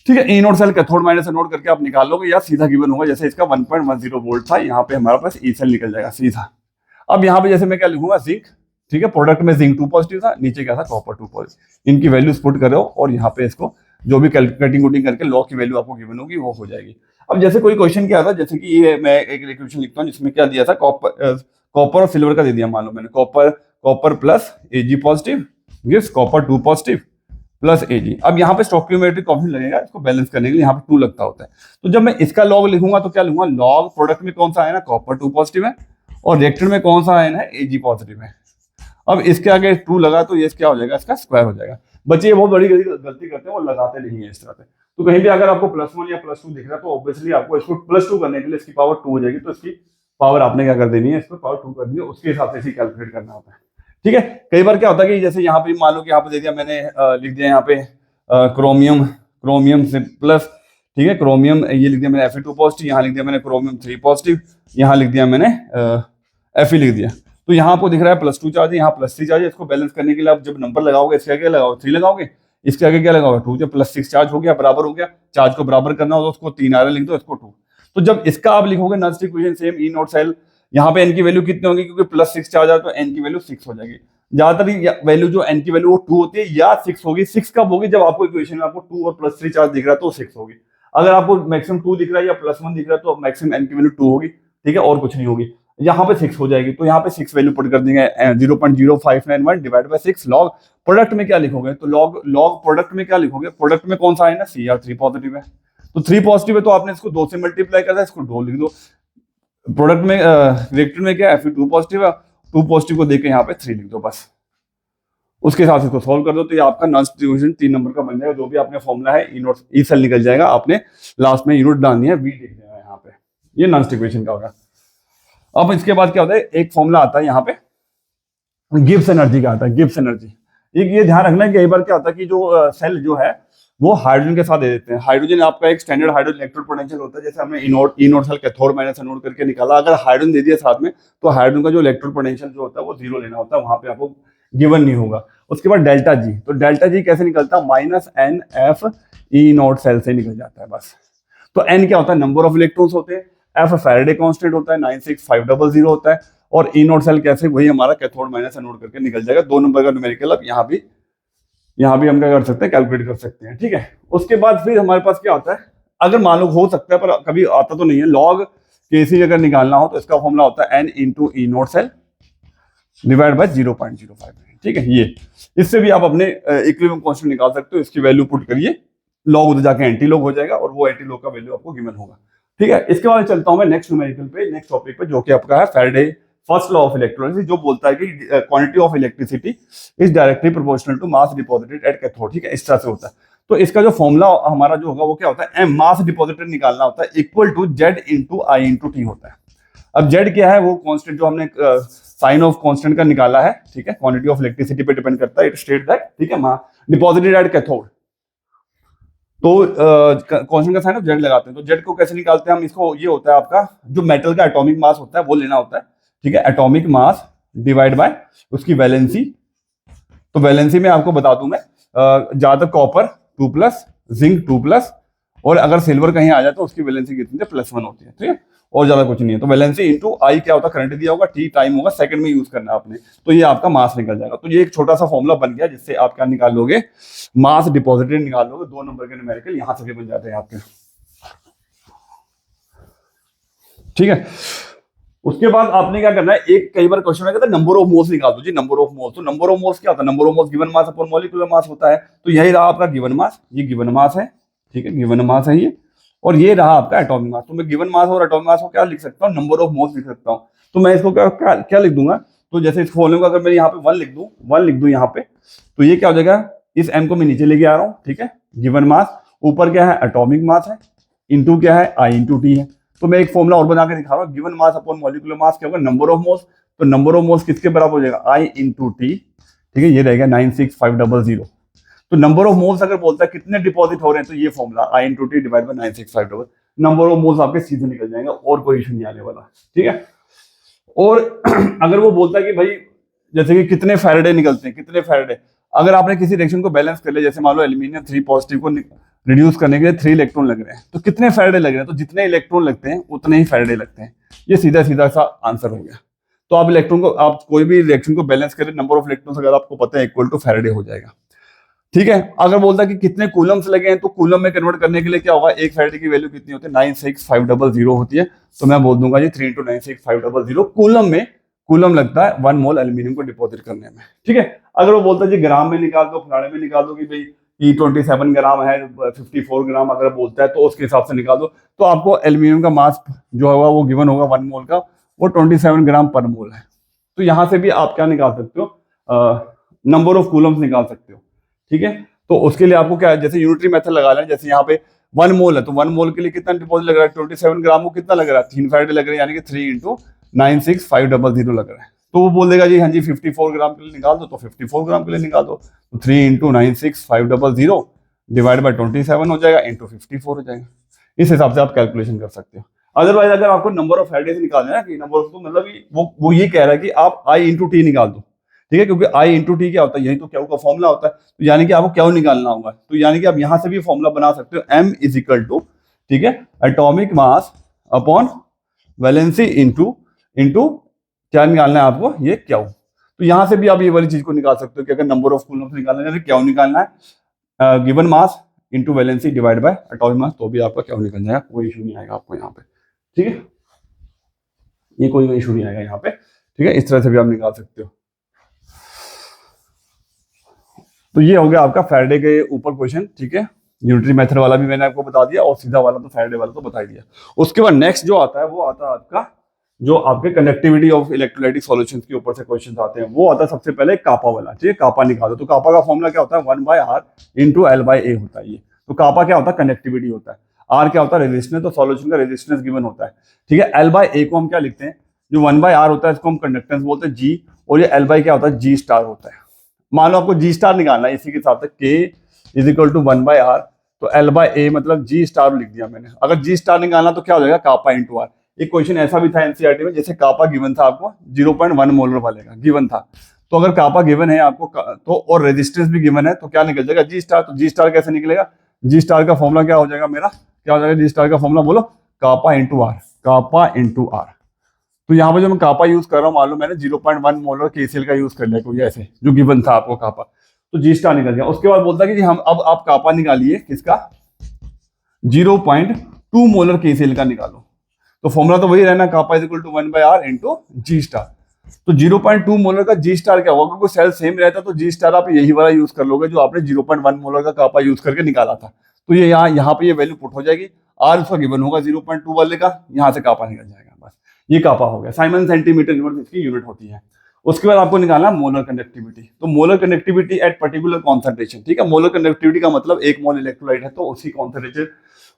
[SPEAKER 1] ठीक है। E note cell cathode minus anode करके आप निकाल लोगे या सीधा गिवन होगा। जैसे इसका 1.10 वोल्ट था, यहाँ पे हमारे पास ई सेल निकल जाएगा सीधा। अब यहाँ पे जैसे मैं क्या लिखूंगा, जिंक, ठीक है, प्रोडक्ट में जिंक 2 पॉजिटिव था, नीचे क्या था, कॉपर 2 पॉजिटिव। इनकी वैल्यूज पुट करो और यहाँ पे इसको जो भी कैलकुलेटिंग वोटिंग करके लॉ की वैल्यू आपको गिवन होगी वो हो जाएगी। अब जैसे कोई क्वेश्चन क्या था, जैसे कि ये मैं एक इक्वेशन लिखता हूँ जिसमें क्या दिया था, कॉपर और सिल्वर का दे दिया। मान लो मैंने copper plus Ag positive gives copper 2 positive plus Ag। अब यहाँ पे स्टोइकियोमेट्रिक कोएफिशिएंट लगेगा, इसको बैलेंस करने के लिए यहाँ पे 2 लगता होता है। तो जब मैं इसका लॉग लिखूंगा तो क्या लिखूंगा, लॉग प्रोडक्ट में कौन सा आयन है, कॉपर 2 पॉजिटिव है, और रिएक्टेंट में कौन सा आयन है, Ag पॉजिटिव है। अब इसके आगे 2 लगा तो ये क्या हो जाएगा, इसका स्क्वायर हो जाएगा। बच्चे ये बहुत बड़ी गलती करते हैं, वो लगाते नहीं है इस तरह से। तो कहीं भी अगर आपको +1 या +2 दिख रहा है तो ऑब्वियसली आपको इसको +2 करने के लिए इसकी पावर 2 हो जाएगी, तो इसकी पावर आपने क्या कर देनी है, इसको पावर 2 कर दी है, उसके हिसाब से इसे कैलकुलेट करना होता है, ठीक है। कई बार क्या होता है कि जैसे यहाँ पे मान लो कि यहाँ पे दे दिया मैंने, लिख दिया यहाँ पे क्रोमियम से प्लस, ठीक है, क्रोमियम ये लिख दिया मैंने Fe2 पॉजिटिव, यहाँ लिख दिया मैंने क्रोमियम 3 पॉजिटिव, यहाँ लिख दिया मैंने Fe लिख दिया। तो यहाँ आपको दिख रहा है +2 चार्ज है, यहाँ +3 चार्ज है। इसको बैलेंस करने के लिए आप जब नंबर लगाओगे, इसके आगे लगाओगे 3 लगाओगे, इसके आगे क्या लगाओगे 2, जब +6 चार्ज हो गया, बराबर हो गया। चार्ज को बराबर करना हो तो उसको 3 आयरन लिख दो, इसको 2। तो जब इसका आप लिखोगे नॉन स्टिक इक्वेशन सेम ई नोट सेल, यहाँ पे n की वैल्यू कितनी होगी, क्योंकि +6 चार्ज है तो n की वैल्यू 6 हो जाएगी। ज्यादातर वैल्यू जो n की वैल्यू वो 2 होती है या 6 होगी। 6 कब होगी, जब आपको इक्वेशन में आपको 2 और +3 चार्ज दिख रहा है तो 6 होगी। अगर आपको मैक्सिमम 2 दिख रहा है या +1 दिख रहा है तो मैक्सिमम n की वैल्यू 2 होगी, ठीक है, और कुछ नहीं होगी। यहाँ पे 6 हो जाएगी, तो यहाँ पे 6 वैल्यू पुट कर देंगे, 0.0591 डिवाइड बाय 6 लॉग प्रोडक्ट में क्या लिखोगे, तो लॉग प्रोडक्ट में क्या लिखोगे, प्रोडक्ट में कौन सा है ना, Cr3 पॉजिटिव है, तो 3 पॉजिटिव है तो आपने इसको 2 से मल्टीप्लाई कर दिया, इसको 2 लिख दो। प्रोडक्ट में रिएक्टेंट में क्या है, Fe2 पॉजिटिव है, 2 पॉजिटिव को देके यहाँ पे 3 लिख दो बस। उसके हिसाब से इसको सॉल्व कर दो तो ये आपका नॉन स्टिक इक्वेशन 3 नंबर का बन जाएगा। जो भी आपने फॉर्मूला है ई सेल निकल जाएगा, आपने लास्ट में यूनिट डालनी है, V लिख देना है यहाँ पे, ये नॉन स्टिक इक्वेशन का होगा। अब इसके बाद क्या होता है, एक फॉर्मूला आता है यहाँ पे गिब्स एनर्जी का आता है, गिब्स एनर्जी। ये ध्यान रखना है कि कई बार क्या होता है कि जो सेल जो है वो हाइड्रोजन के साथ दे देते हैं। हाइड्रोजन आपका एक स्टैंडर्ड हाइड्रोजन इलेक्ट्रोड पोटेंशियल होता है, जैसे हमने E note cell cathode minus anode करके निकाला। अगर हाइड्रोजन दे दिया साथ में तो हाइड्रोजन का जो इलेक्ट्रोड पोटेंशियल जो होता है वो 0 लेना होता है, वहां पे आपको गिवन नहीं होगा। उसके बाद डेल्टा जी, तो डेल्टा जी कैसे निकलता है, -NF ई नोट सेल से निकल जाता है बस। तो n क्या होता है, नंबर ऑफ इलेक्ट्रॉन्स होते हैं, F फैराडे कांस्टेंट होता है 96500 होता है, और ई नोट सेल कैसे, वही हमारा कैथोड माइनस एनोड करके निकल जाएगा। 2 नंबर का न्यूमेरिकल अब यहाँ भी हम क्या कर सकते हैं, कैलकुलेट कर सकते हैं, ठीक है। उसके बाद फिर हमारे पास क्या होता है, अगर मान लो हो सकता है पर कभी आता तो नहीं है, लॉग केसी अगर निकालना हो तो इसका फॉर्मूला होता है n into E note cell divide by 0.05, ठीक है। ये इससे भी आप अपने इक्विलिब्रियम कांस्टेंट निकाल सकते हो। इसकी वैल्यू पुट करिए, लॉग उधर जाके एंटी लॉग हो जाएगा और वो एंटी लॉग का वैल्यू आपको गिवन होगा, ठीक है। इसके बाद चलता हूं मैं नेक्स्ट न्यूमेरिकल पे, नेक्स्ट टॉपिक पे, जो कि आपका है Faraday first law of electrolysis, जो बोलता है कि quantity of electricity is directly proportional to mass deposited at cathode, ठीक है, इस तरह से होता है। तो इसका जो फॉर्मूला हमारा जो होगा वो क्या होता है, m मास डिपॉजिटेड निकालना होता है equal to Z into I into T होता है। अब Z क्या है, वो कांस्टेंट जो हमने साइन ऑफ कांस्टेंट का निकाला है, ठीक है, क्वांटिटी ऑफ इलेक्ट्रिसिटी पे डिपेंड करता है, इट स्टेट दैट, ठीक है, डिपॉजिटेड एट कैथोड। तो कांस्टेंट का साइन ऑफ Z लगाते हैं। तो Z को कैसे निकालते हैं हम, इसको ये होता है आपका जो मेटल का एटॉमिक मास होता है वो लेना होता है, ठीक है, एटॉमिक मास डिवाइड बाय उसकी वैलेंसी। तो वैलेंसी में आपको बता दूं मैं, ज्यादातर कॉपर 2+, जिंक 2+, और अगर सिल्वर कहीं आ जाए तो उसकी वैलेंसी कितनी है, +1 होती है, ठीक है। और ज्यादा कुछ नहीं है। तो वैलेंसी इंटू आई क्या होता है, करंट दिया होगा, टी टाइम होगा, सेकंड में यूज करना है आपने, तो ये आपका मास निकल जाएगा। तो ये एक छोटा सा फॉर्मूला बन गया जिससे आप क्या निकाल लोगे, मास डिपॉजिटेड निकाल लोगे। 2 नंबर के न्यूमेरिकल यहां से भी बन जाते हैं आपके, ठीक है। उसके बाद आपने क्या करना है, एक कई बार क्वेश्चन कहता है नंबर ऑफ मोल्स निकाल दो जी, नंबर ऑफ मोल्स। तो नंबर ऑफ मोल्स क्या होता है, number of moles given mass upon molecular mass होता है। तो यही रहा आपका गिवन मास, ये गिवन मास है, ठीक है, गिवन मास है ये, और ये रहा आपका एटॉमिक मास। तो मैं गिवन मास और एटॉमिक मास को क्या लिख सकता हूँ, नंबर ऑफ मोल्स लिख सकता हूँ। तो मैं इसको क्या लिख दूंगा, तो जैसे इस फॉर्मूले को अगर मैं यहाँ पे 1 लिख दूं यहाँ पे, तो ये क्या हो जाएगा, इस m को मैं नीचे लेके आ रहा हूँ, ठीक है, गिवन मास, ऊपर क्या है एटॉमिक मास है, इंटू क्या है I इंटू टी है। तो मैं एक फॉर्मूला और बना के दिखा रहा हूँ, given mass upon molecular mass क्या होगा, नंबर ऑफ मोल्स। तो नंबर ऑफ मोल्स किसके बराबर हो जाएगा, I इंटू टी, ठीक है, ये रहेगा 96500। तो नंबर ऑफ मोल्स अगर बोलता है कितने डिपॉजिट हो रहे हैं, तो ये formula I into T divide by 96500, number of moles आपके सीधे निकल जाएंगे और कोई इशू नहीं आने वाला, ठीक है। और अगर वो बोलता है कि भाई जैसे कि कितने फैराडे निकलते हैं, कितने फैराडे, अगर आपने किसी रिएक्शन को बैलेंस कर लिया, जैसे मान लो एल्यूमिनियम 3 पॉजिटिव को रिड्यूस करने के लिए 3 इलेक्ट्रॉन लग रहे हैं, तो कितने फैराडे लग रहे हैं, तो जितने इलेक्ट्रॉन लगते हैं उतने ही फैराडे लगते हैं। ये सीधा सीधा सा आंसर हो गया। तो आप इलेक्ट्रॉन को, आप कोई भी रिएक्शन को बैलेंस करें, नंबर ऑफ इलेक्ट्रॉन अगर आपको पता है इक्वल टू फैराडे हो जाएगा, ठीक है। अगर बोलता है कि कितने कूलम्स लगे हैं, तो कूलम में कन्वर्ट करने के लिए क्या होगा, एक फैराडे की वैल्यू कितनी होती है, 96500 होती है। तो मैं बोल दूंगा जी 3 × 96500 कूलम में, कूलम लगता है 1 मोल एल्यूमिनियम को डिपॉजिट करने में, ठीक है। अगर वो बोलता है जी ग्राम में निकाल दो, फलाने में निकाल दो, कि भाई ये 27 ग्राम है, 54 ग्राम अगर बोलता है तो उसके हिसाब से निकाल दो, तो आपको एल्यूमिनियम का मास जो होगा वो गिवन होगा 1 मोल का, वो 27 ग्राम पर मोल है। तो यहां से भी आप क्या निकाल सकते हो, नंबर ऑफ कूलम्स निकाल सकते हो, ठीक है। तो उसके लिए आपको क्या है, जैसे यूनिटरी मेथड लगा लें, जैसे यहाँ पे 1 मोल है, तो 1 मोल के लिए कितना डिपॉजिट लग रहा है, 27 ग्राम को कितना लग रहा है, 3 फैराडे लग रहे हैं, यानी कि 3 × 96500 लग रहा है। तो वो बोल देगा जी हाँ जी 54 ग्राम के लिए निकाल दो, तो 54 ग्राम के लिए निकाल दो, तो 3 × 96500 डिवाइड बाय 27 हो जाएगा, इंटू 54 हो जाएगा। इस हिसाब से आप कैलकुलेशन कर सकते हो। अदरवाइज अगर आपको नंबर ऑफ फैराडे निकालना है ना, कि नंबर ऑफ, तो मतलब वो ये कह रहा है कि आप I इंटू टी निकाल दो, ठीक है, क्योंकि I इंटू टी क्या होता है, यही तो क्यू का फॉर्मूला होता है। तो यानी कि आपको क्यू निकालना होगा, तो यानी कि आप यहां से भी फॉर्मूला बना सकते हो, M इज इक्वल टू, ठीक है, atomic mass upon valency into क्या निकालना है आपको, ये क्यू। तो यहां से भी आप ये वाली चीज को निकाल सकते हो कि अगर नंबर ऑफ कूलम्स निकालना है, क्यू निकालना है, given mass into valency divide by atomic mass, तो भी आपका क्यू निकल जाएगा, कोई इशू नहीं आएगा आपको यहाँ पे, ठीक है, ये कोई इशू नहीं आएगा यहाँ पे, ठीक है। इस तरह से भी आप निकाल सकते हो। तो ये हो गया आपका फैराडे के ऊपर क्वेश्चन, ठीक है। यूनिटरी मेथड वाला भी मैंने आपको बता दिया, और सीधा वाला तो फैराडे वाला तो बता ही दिया। उसके बाद नेक्स्ट जो आता है वो आता है आपका, जो आपके कंडक्टिविटी ऑफ इलेक्ट्रोलाइटिक सॉल्यूशंस के ऊपर से क्वेश्चंस आते हैं, वो आता है सबसे पहले कापा वाला, ठीक है। कापा निकालो, तो कापा का फॉर्मूला क्या होता है, 1/r × L/A होता है ये। तो कापा क्या होता है, कंडक्टिविटी होता है, आर क्या होता है, रेजिस्टेंस, तो सॉल्यूशन का रेजिस्टेंस गिवन होता है, ठीक है। L/A को हम क्या लिखते हैं, जो 1/r होता है इसको हम कंडक्टेंस बोलते हैं G, और ये L/, क्या होता है, G स्टार होता है। मान लो आपको G स्टार निकालना है, इसी के साथ K is equal to 1/r, तो L/A मतलब G स्टार लिख दिया मैंने। अगर G स्टार निकालना तो क्या हो जाएगा, कापा इंटू आर। एक क्वेश्चन ऐसा भी था एनसीईआरटी में, जैसे कापा गिवन था आपको 0.1 मोलर वाले का गिवन था, तो अगर कापा गिवन है आपको तो, और रेजिस्टेंस भी गिवन है, तो क्या निकल जाएगा, G स्टार। तो G स्टार कैसे निकलेगा, G स्टार का फॉर्मूला क्या हो जाएगा मेरा, क्या हो जाएगा G स्टार का फॉर्मूला, बोलो, kappa into R, kappa into R. तो यहाँ पे जो मैं कापा यूज कर रहा हूँ, मान लो मैंने 0.1 मोलर KCl का यूज कर लिया, कोई ऐसे जो गिवन था आपको कापा, तो G स्टार निकल गया। उसके बाद बोलता है कि हम अब आप कापा निकालिए किसका, 0.2 मोलर KCl का निकालो। तो फॉर्मूला तो वही रहना, kappa is equal to 1/r into G star. तो 0.2 मोलर का G स्टार क्या होगा, क्योंकि सेल सेम रहता तो G स्टार आप यही वाला यूज कर लोगे जो आपने 0.1 मोलर का कापा यूज करके निकाला था। तो ये यहाँ पे ये वैल्यू पुट हो जाएगी, R उसका गिवन होगा 0.2 वाले का, यहाँ से कापा निकल जाएगा, बस ये कापा हो गया। साइमन सेंटीमीटर यूनिट इसकी यूनिट होती है। उसके बाद आपको निकालना मोलर कंडक्टिविटी, तो molar conductivity at particular concentration, ठीक है। मोलर कंडक्टिविटी का मतलब 1 मोल इलेक्ट्रोलाइट है तो उसकी कॉन्सेंट्रेशन,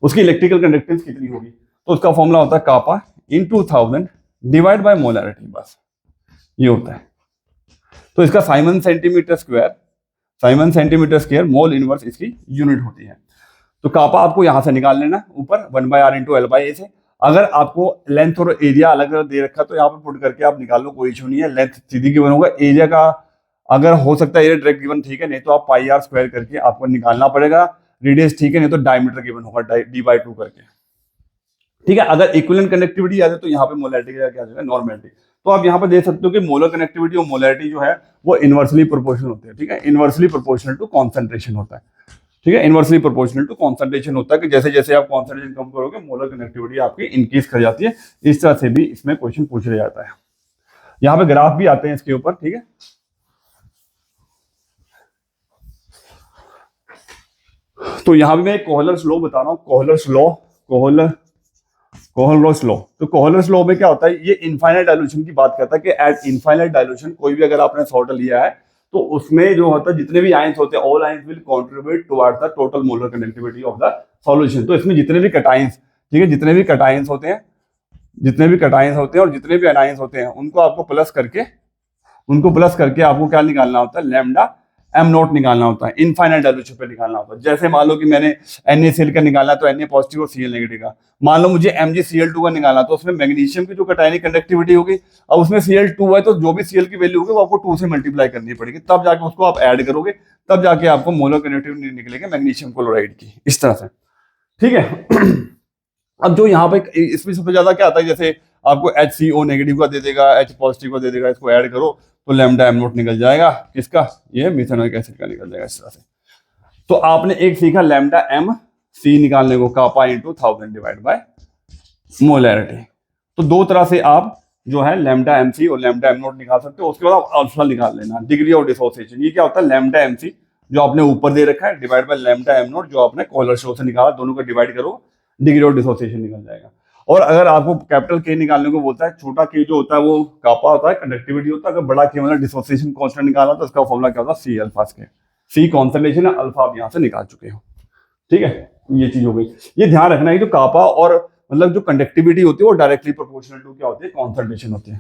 [SPEAKER 1] उसकी इलेक्ट्रिकल कंडक्टेंस कितनी होगी, तो उसका फॉर्मूला होता है kappa into 1000 divide by molarity, बस ये होता है। तो इसका Simon centimetre square mole inverse इसकी यूनिट होती है। तो कापा आपको यहां से निकाल लेना ऊपर 1/r इंटू L/A से। अगर आपको लेंथ और एरिया अलग अलग दे रखा तो यहाँ पे पुट करके आप निकाल लो, कोई इशू नहीं है। लेंथ सीधी गिवन होगा, एरिया का अगर हो सकता है एरिया डायरेक्ट गिवन, ठीक है, नहीं तो आप πr स्क्वायर करके आपको निकालना पड़ेगा। रेडियस ठीक है, नहीं तो डायमीटर गिवन होगा d/2 करके, ठीक है। अगर इक्विवेलेंट कंडक्टिविटी आ जाए तो यहाँ पे मोलैरिटी का क्या होगा, नॉर्मेलिटी। तो आप यहाँ पे देख सकते हो कि मोलर कनेक्टिविटी और मोलैरिटी जो है वो इनवर्सली प्रोपोर्शनल होते हैं। ठीक है, इनवर्सली प्रोपोर्शनल टू कॉन्सेंट्रेशन होता है। ठीक है, इनवर्सली प्रोपोर्शनल टू कॉन्सेंट्रेशन होता है कि जैसे जैसे आप कॉन्सेंट्रेशन कम करोगे मोलर कनेक्टिविटी आपकी इंक्रीज कर जाती है। इस तरह से भी इसमें क्वेश्चन पूछ लिया जाता है। यहाँ पे ग्राफ भी आते हैं इसके ऊपर। ठीक है, तो यहाँ भी मैं कोहलर्स लॉ बता रहा हूँ। कोहलर्स लॉ, कोहलर्स लॉ। तो कोहलर्स लॉ में क्या होता है, ये इनफाइनाइट डाइल्यूशन की बात करता है कि एट इनफाइनाइट डाइल्यूशन कोई भी अगर आपने सॉल्ट लिया है तो उसमें जो होता है जितने भी आयंस होते हैं, all ions will contribute towards the total molar conductivity of the solution. तो इसमें जितने भी कटायंस, ठीक है, जितने भी कटायंस होते हैं, जितने भी कटायंस होते हैं और जितने भी एनायंस होते हैं उनको आपको प्लस करके आपको क्या निकालना होता है, लैम्डा एम नॉट निकालना होता है, इनफाइनाइट डाइल्यूशन पे निकालना होता है। जैसे मान लो कि मैंने NaCl का निकालना है तो Na पॉजिटिव और Cl नेगेटिव का। मान लो मुझे MgCl2 का निकालना तो उसमें मैग्नीशियम की जो कटायनिक कंडक्टिविटी होगी, अब उसमें Cl2 है तो जो भी Cl की वैल्यू होगी वो आपको 2 से मल्टीप्लाई करनी पड़ेगी, तब जाके उसको आप ऐड करोगे, तब जाके आपको मोलर कंडक्टिविटी निकलेगी मैग्नीशियम क्लोराइड की, इस तरह से। ठीक है। अब जो यहाँ पे इसमें सबसे ज्यादा क्या आता है, जैसे आपको HCO नेगेटिव का दे देगा, H पॉजिटिव का दे देगा, इसको ऐड करो तो लैम्डा एम नॉट निकल जाएगा, किसका, ये मिथेनोइक एसिड का निकल जाएगा, इस तरह से। तो आपने एक सीखा लैम्डा एम सी निकालने को, kappa into 1000 divide by molarity. तो दो तरह से आप जो है लैम्डा एम सी और लैम्डा एम नॉट निकाल सकते हो। उसके बाद आप अल्फा निकाल लेना, डिग्री ऑफ डिसोसिएशन। ये क्या होता है, लैम्डा एम सी जो आपने ऊपर दे रखा है divide by lambda am not जो आपने कोहलर्स लॉ से निकाला, दोनों का डिवाइड करो, डिग्री ऑफ डिसोसिएशन निकल जाएगा। और अगर आपको कैपिटल के निकालने को बोलता है, छोटा के जो होता है वो कापा होता है, कंडक्टिविटी होता है, अगर बड़ा के मतलब डिसोसिएशन कांस्टेंट निकालना तो उसका फॉर्मूला क्या होता है, सी अल्फा के। सी कॉन्सेंट्रेशन है, अल्फा आप यहाँ से निकाल चुके हो। ठीक है, ये चीज हो गई। ये ध्यान रखना है, जो कापा और मतलब जो कंडक्टिविटी होती है वो डायरेक्टली प्रोपोर्शनल टू क्या होती है, कॉन्सेंट्रेशन होती है।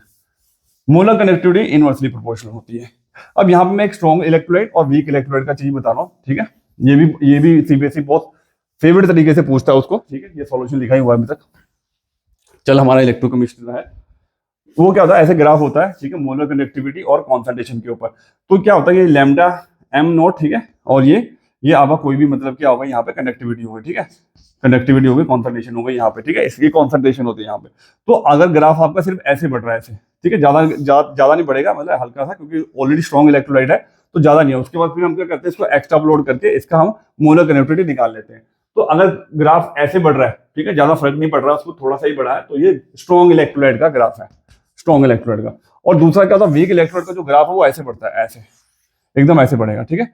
[SPEAKER 1] मोलर कनेक्टिविटी इनवर्सली प्रोपोर्शनल होती है। अब यहाँ पे मैं एक स्ट्रॉन्ग इलेक्ट्रोलाइट और वीक इलेक्ट्रोलाइट का चीज बता रहा हूँ। ठीक है, ये भी सीबीएसई बहुत फेवरेट तरीके से पूछता है उसको। ठीक है, ये सॉल्यूशन लिखा ही हुआ है अभी तक। चल, हमारा इलेक्ट्रोकेमिस्ट्री है वो क्या होता है, ऐसे ग्राफ होता है। ठीक है, मोलर कंडक्टिविटी और कॉन्सेंट्रेशन के ऊपर। तो क्या होता है, ये लैम्डा एम नॉट, ठीक है, और ये आपका कोई भी मतलब क्या होगा, यहाँ पे कंडक्टिविटी होगी। ठीक है, कंडक्टिविटी होगी, कॉन्सेंट्रेशन होगी यहाँ पे। ठीक है, इसकी कॉन्सेंट्रेशन होती है यहाँ पे। तो अगर ग्राफ आपका सिर्फ ऐसे बढ़ रहा है, ऐसे, ठीक है, ज्यादा नहीं बढ़ेगा, मतलब हल्का सा, क्योंकि ऑलरेडी स्ट्रॉन्ग इलेक्ट्रोलाइट है तो ज्यादा नहीं है। उसके बाद फिर हम क्या करते हैं, इसको एक्स्ट्रा अपलोड करके इसका हम मोलर कनेक्टिविटी निकाल लेते हैं। तो अगर ग्राफ ऐसे बढ़ रहा है, ठीक है, ज्यादा फर्क नहीं पड़ रहा, उसको थोड़ा सा ही बढ़ा है, तो ये स्ट्रॉन्ग इलेक्ट्रोलाइट का ग्राफ है, स्ट्रॉन्ग इलेक्ट्रोलाइट का। और दूसरा क्या होता है, वीक इलेक्ट्रोलाइट का जो ग्राफ है वो ऐसे बढ़ता है, ऐसे एकदम ऐसे बढ़ेगा। ठीक है,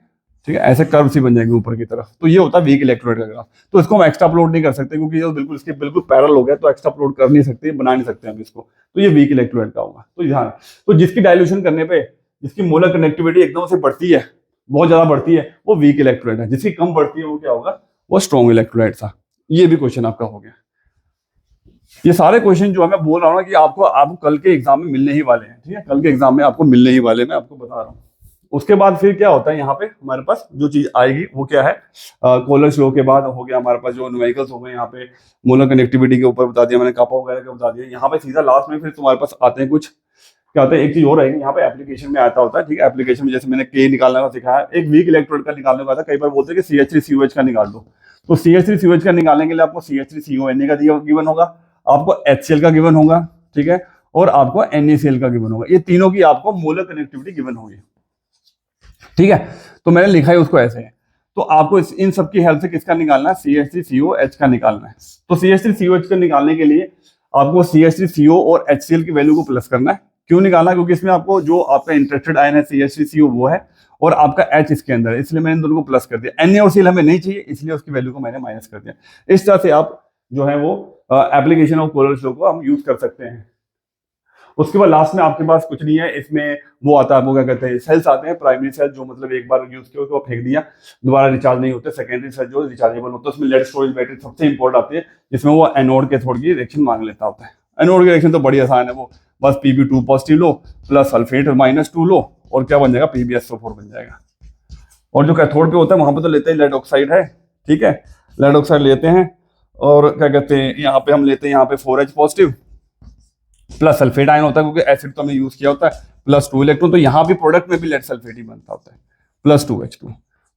[SPEAKER 1] ठीक है, ऐसे कर्व सी बन जाएगी ऊपर की तरफ। तो ये होता है वीक इलेक्ट्रोलाइट का ग्राफ। तो इसको हम एक्स्ट्रा अपलोड नहीं कर सकते क्योंकि ये बिल्कुल इसके बिल्कुल पैरेलल हो गया, तो एक्स्ट्रा अपलोड कर नहीं सकते, बना नहीं सकते हम इसको। तो ये वीक इलेक्ट्रोलाइट का होगा। तो ध्यान, तो जिसकी डायल्यूशन करने पे जिसकी मोलर कनेक्टिविटी एकदम से बढ़ती है, बहुत ज्यादा बढ़ती है, वो वीक इलेक्ट्रोलाइट है। जिसकी कम बढ़ती है वो क्या होगा, वो स्ट्रॉन्ग इलेक्ट्रोलाइट था। ये भी क्वेश्चन आपका हो गया। ये सारे क्वेश्चन जो है मैं बोल रहा हूँ ना कि आपको कल के एग्जाम में मिलने ही वाले हैं। ठीक है, कल के एग्जाम में आपको मिलने ही वाले, मैं आपको बता रहा हूँ। उसके बाद फिर क्या होता है, यहाँ पे हमारे पास जो चीज आएगी वो क्या है, कोहलर्स लॉ के बाद हो गया हमारे पास जो न्यूमेरिकल्स हो गए, यहाँ पे मोलर कनेक्टिविटी के ऊपर बता दिया मैंने, कापा वगैरह का बता दिया। यहाँ पे सीधा लास्ट में फिर तुम्हारे पास आते हैं कुछ, क्या होता है, एक चीज और रहेगी यहाँ पे एप्लीकेशन में आता होता है। ठीक है, एप्लीकेशन में जैसे मैंने के निकालने का सिखाया, एक वीक इलेक्ट्रोलाइट का निकालने का था। कई बार बोलते हैं कि CH3COH का निकाल दो, तो CH3COH का निकालने के लिए आपको CH3CONa का गिवन होगा, आपको HCl का गिवन होगा, ठीक है, और आपको NaCl का गिवन होगा। ये तीनों की आपको मोलर कनेक्टिविटी गिवन होगी। ठीक है, तो मैंने लिखा है उसको ऐसे है। तो आपको इन सब की हेल्प से किसका निकालना है, CH3COH का निकालना है। तो CH3COH का निकालने के लिए आपको CH3CO और HCl की वैल्यू को प्लस करना है। क्यों निकालना, क्योंकि इसमें आपको जो आपका इंटरेस्टेड आयन है CH3CO वो है, और आपका H इसके अंदर है, इसलिए मैंने दोनों को प्लस कर दिया। Na और Cl हमें नहीं चाहिए, इसलिए उसकी वैल्यू को मैंने माइनस कर दिया। इस तरह से आप जो है वो एप्लीकेशन ऑफ कोहलर्स लॉ को हम यूज कर सकते हैं। उसके बाद लास्ट में आपके पास कुछ नहीं है, इसमें वो आता है, वो क्या कहते हैं, सेल्स आते हैं, प्राइमरी सेल जो मतलब एक बार यूज किया उसको फेंक दिया, दोबारा रिचार्ज नहीं होते। सेकेंडरी सेल जो रिचार्जेबल होता है, उसमें लेड स्टोरेज बैटरी सबसे इंपॉर्टेंट आती है, जिसमें वो एनोड के थोड़ी रिएक्शन मांग लेता होता है। एनोड की रिएक्शन तो बड़ी आसान है, वो बस Pb2 पॉजिटिव लो प्लस सल्फेट -2 लो और क्या बन जाएगा, PbSO4 बन जाएगा। और जो कैथोड पे होता है वहां पे तो लेते हैं लेड ऑक्साइड है। ठीक है, लेड ऑक्साइड लेते हैं और क्या कहते हैं, यहाँ पे हम लेते हैं यहाँ पे 4H positive plus sulphate ion होता है, क्योंकि एसिड तो हमने यूज किया होता है, +2 इलेक्ट्रॉन। तो यहाँ भी प्रोडक्ट में भी लेड सल्फेट ही बनता होता है, +2H2।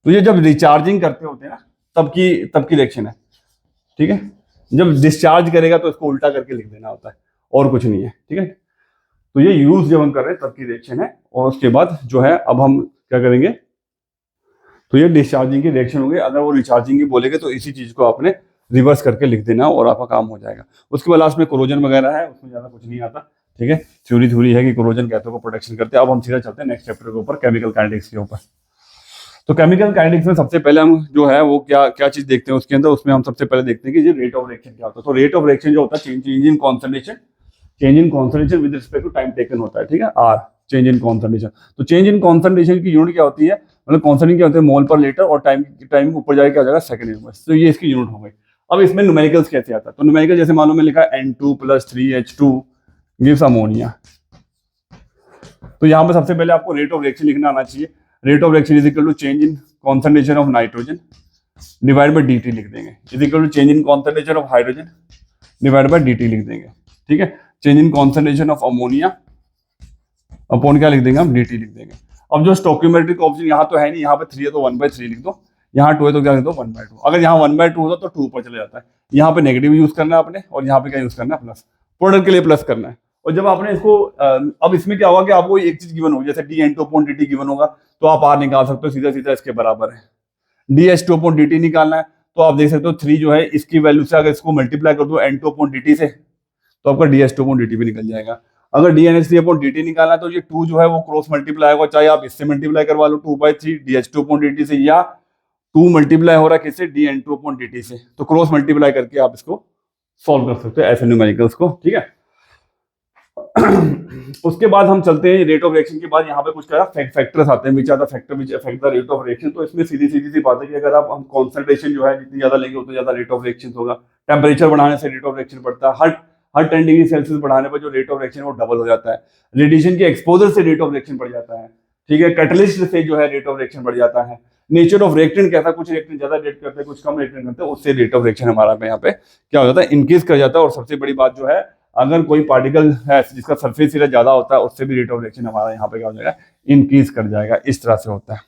[SPEAKER 1] तो ये जब रिचार्जिंग करते होते हैं ना, तब की रिएक्शन है। ठीक है, जब डिस्चार्ज करेगा तो इसको उल्टा करके लिख देना होता है, और कुछ नहीं है, ठीक है। तो ये यूज जब हम कर रहे हैं तब की रिएक्शन है, और उसके बाद जो है अब हम क्या करेंगे, तो ये डिस्चार्जिंग की रिएक्शन होगी। अगर वो रिचार्जिंग की बोलेंगे तो इसी चीज को आपने रिवर्स करके लिख देना और आपका काम हो जाएगा। उसके बाद लास्ट में कोरोजन वगैरह है, उसमें ज्यादा कुछ नहीं आता, ठीक है। थ्योरी थ्योरी है कि कोरोजन गैसों को प्रोटेक्शन करते हैं। अब हम सीधा चलते हैं नेक्स्ट चैप्टर के ऊपर, केमिकल काइनेटिक्स के ऊपर। तो केमिकल काइनेटिक्स में सबसे पहले हम जो है वो क्या क्या चीज देखते हैं उसके अंदर, उसमें हम सबसे पहले देखते हैं कि ये रेट ऑफ रिएक्शन क्या होता है। तो रेट ऑफ रिएक्शन जो होता है change in concentration, change in concentration with respect to time taken होता है, ठीक है, आर, चेंज इन कॉन्सेंट्रेशन। तो चेंज इन कॉन्सेंट्रेशन की यूनिट क्या होती है, मतलब कॉन्सेंट्रेशन क्या होता है मोल पर लीटर, और टाइम ऊपर जाएगा क्या हो जाएगा सेकंड इनवर्स। तो ये इसकी यूनिट हो गई। अब इसमें न्यूमेरिकल्स कैसे आता है, तो न्यूमेरिकल जैसे मालूम है लिखा है N2 + 3H2 गिव्स अमोनिया। तो यहाँ पे सबसे पहले आपको रेट ऑफ रिएक्शन लिखना आना चाहिए। Rate of reaction is equal to change in concentration of nitrogen divide by dt लिख देंगे, is equal to change in concentration of hydrogen divide by dt लिख देंगे, ठीक है। Change in concentration of ammonia upon क्या लिख देंगे हम, dt लिख देंगे। अब जो स्टोकियोमेट्रिक ऑप्शन यहाँ तो है नहीं, यहाँ पे 3 है तो 1/3 लिख दो, यहाँ 2 है तो क्या लिख दो 1/2। अगर यहाँ 1/2 होता तो 2 ऊपर चले जाता है। यहाँ पे नेगेटिव यूज करना है आपने, और यहाँ पे क्या यूज करना है प्लस, प्रोडक्ट के लिए प्लस करना है। और जब आपने इसको अब इसमें क्या होगा कि आपको एक चीज गिवन होगी, जैसे dN2/dt गिवन होगा तो आप R निकाल सकते हो, सीधा सीधा इसके बराबर है। dH2/dt निकालना है तो आप देख सकते हो 3 जो है इसकी वैल्यू से अगर इसको मल्टीप्लाई कर दो N2/dt से तो आपका dH2/dt भी निकल जाएगा। अगर dNH3/dt निकालना है तो ये 2 जो है वो क्रॉस मल्टीप्लाई होगा, चाहे आप इससे मल्टीप्लाई करवा लो 2/3 dH2/dt से, या 2 मल्टीप्लाई हो रहा है किससे, dN2/dt से, तो क्रॉस मल्टीप्लाई करके आप इसको सॉल्व कर सकते हो ऐसे न्यूमेरिकल्स को, ठीक है। उसके बाद हम चलते हैं रेट ऑफ रिएक्शन के बाद यहाँ पे कुछ क्या फैक्टर्स आते हैं, which are the factor which affect the rate of reaction. तो इसमें सीधी सीधी सी बात है कि अगर आप हम कॉन्सेंट्रेशन जो है जितनी ज्यादा लेंगे उतना ज्यादा रेट ऑफ रिएक्शन होगा। टेम्परेचर बढ़ाने से रेट ऑफ रिएक्शन बढ़ता है, हर 10 डिग्री सेल्सियस बढ़ाने पर जो रेट ऑफ रिएक्शन है वो डबल हो जाता है। रेडिएशन के एक्सपोजर से रेट ऑफ रिएक्शन बढ़ जाता है, ठीक है। कैटलिस्ट से जो है रेट ऑफ रिएक्शन बढ़ जाता है। नेचर ऑफ रिएक्टेंट कैसा, कुछ रिएक्टेंट ज्यादा रेट करते हैं कुछ कम रिएक्टेंट करते हैं, उससे रेट ऑफ रिएक्शन हमारा यहाँ पे क्या हो जाता है, इंक्रीज कर जाता है। और सबसे बड़ी बात जो है अगर कोई पार्टिकल है जिसका सरफेस एरिया ज्यादा होता है उससे भी रेट ऑफ रिएक्शन हमारा यहाँ पे क्या हो जाएगा, इंक्रीज कर जाएगा। इस तरह से होता है।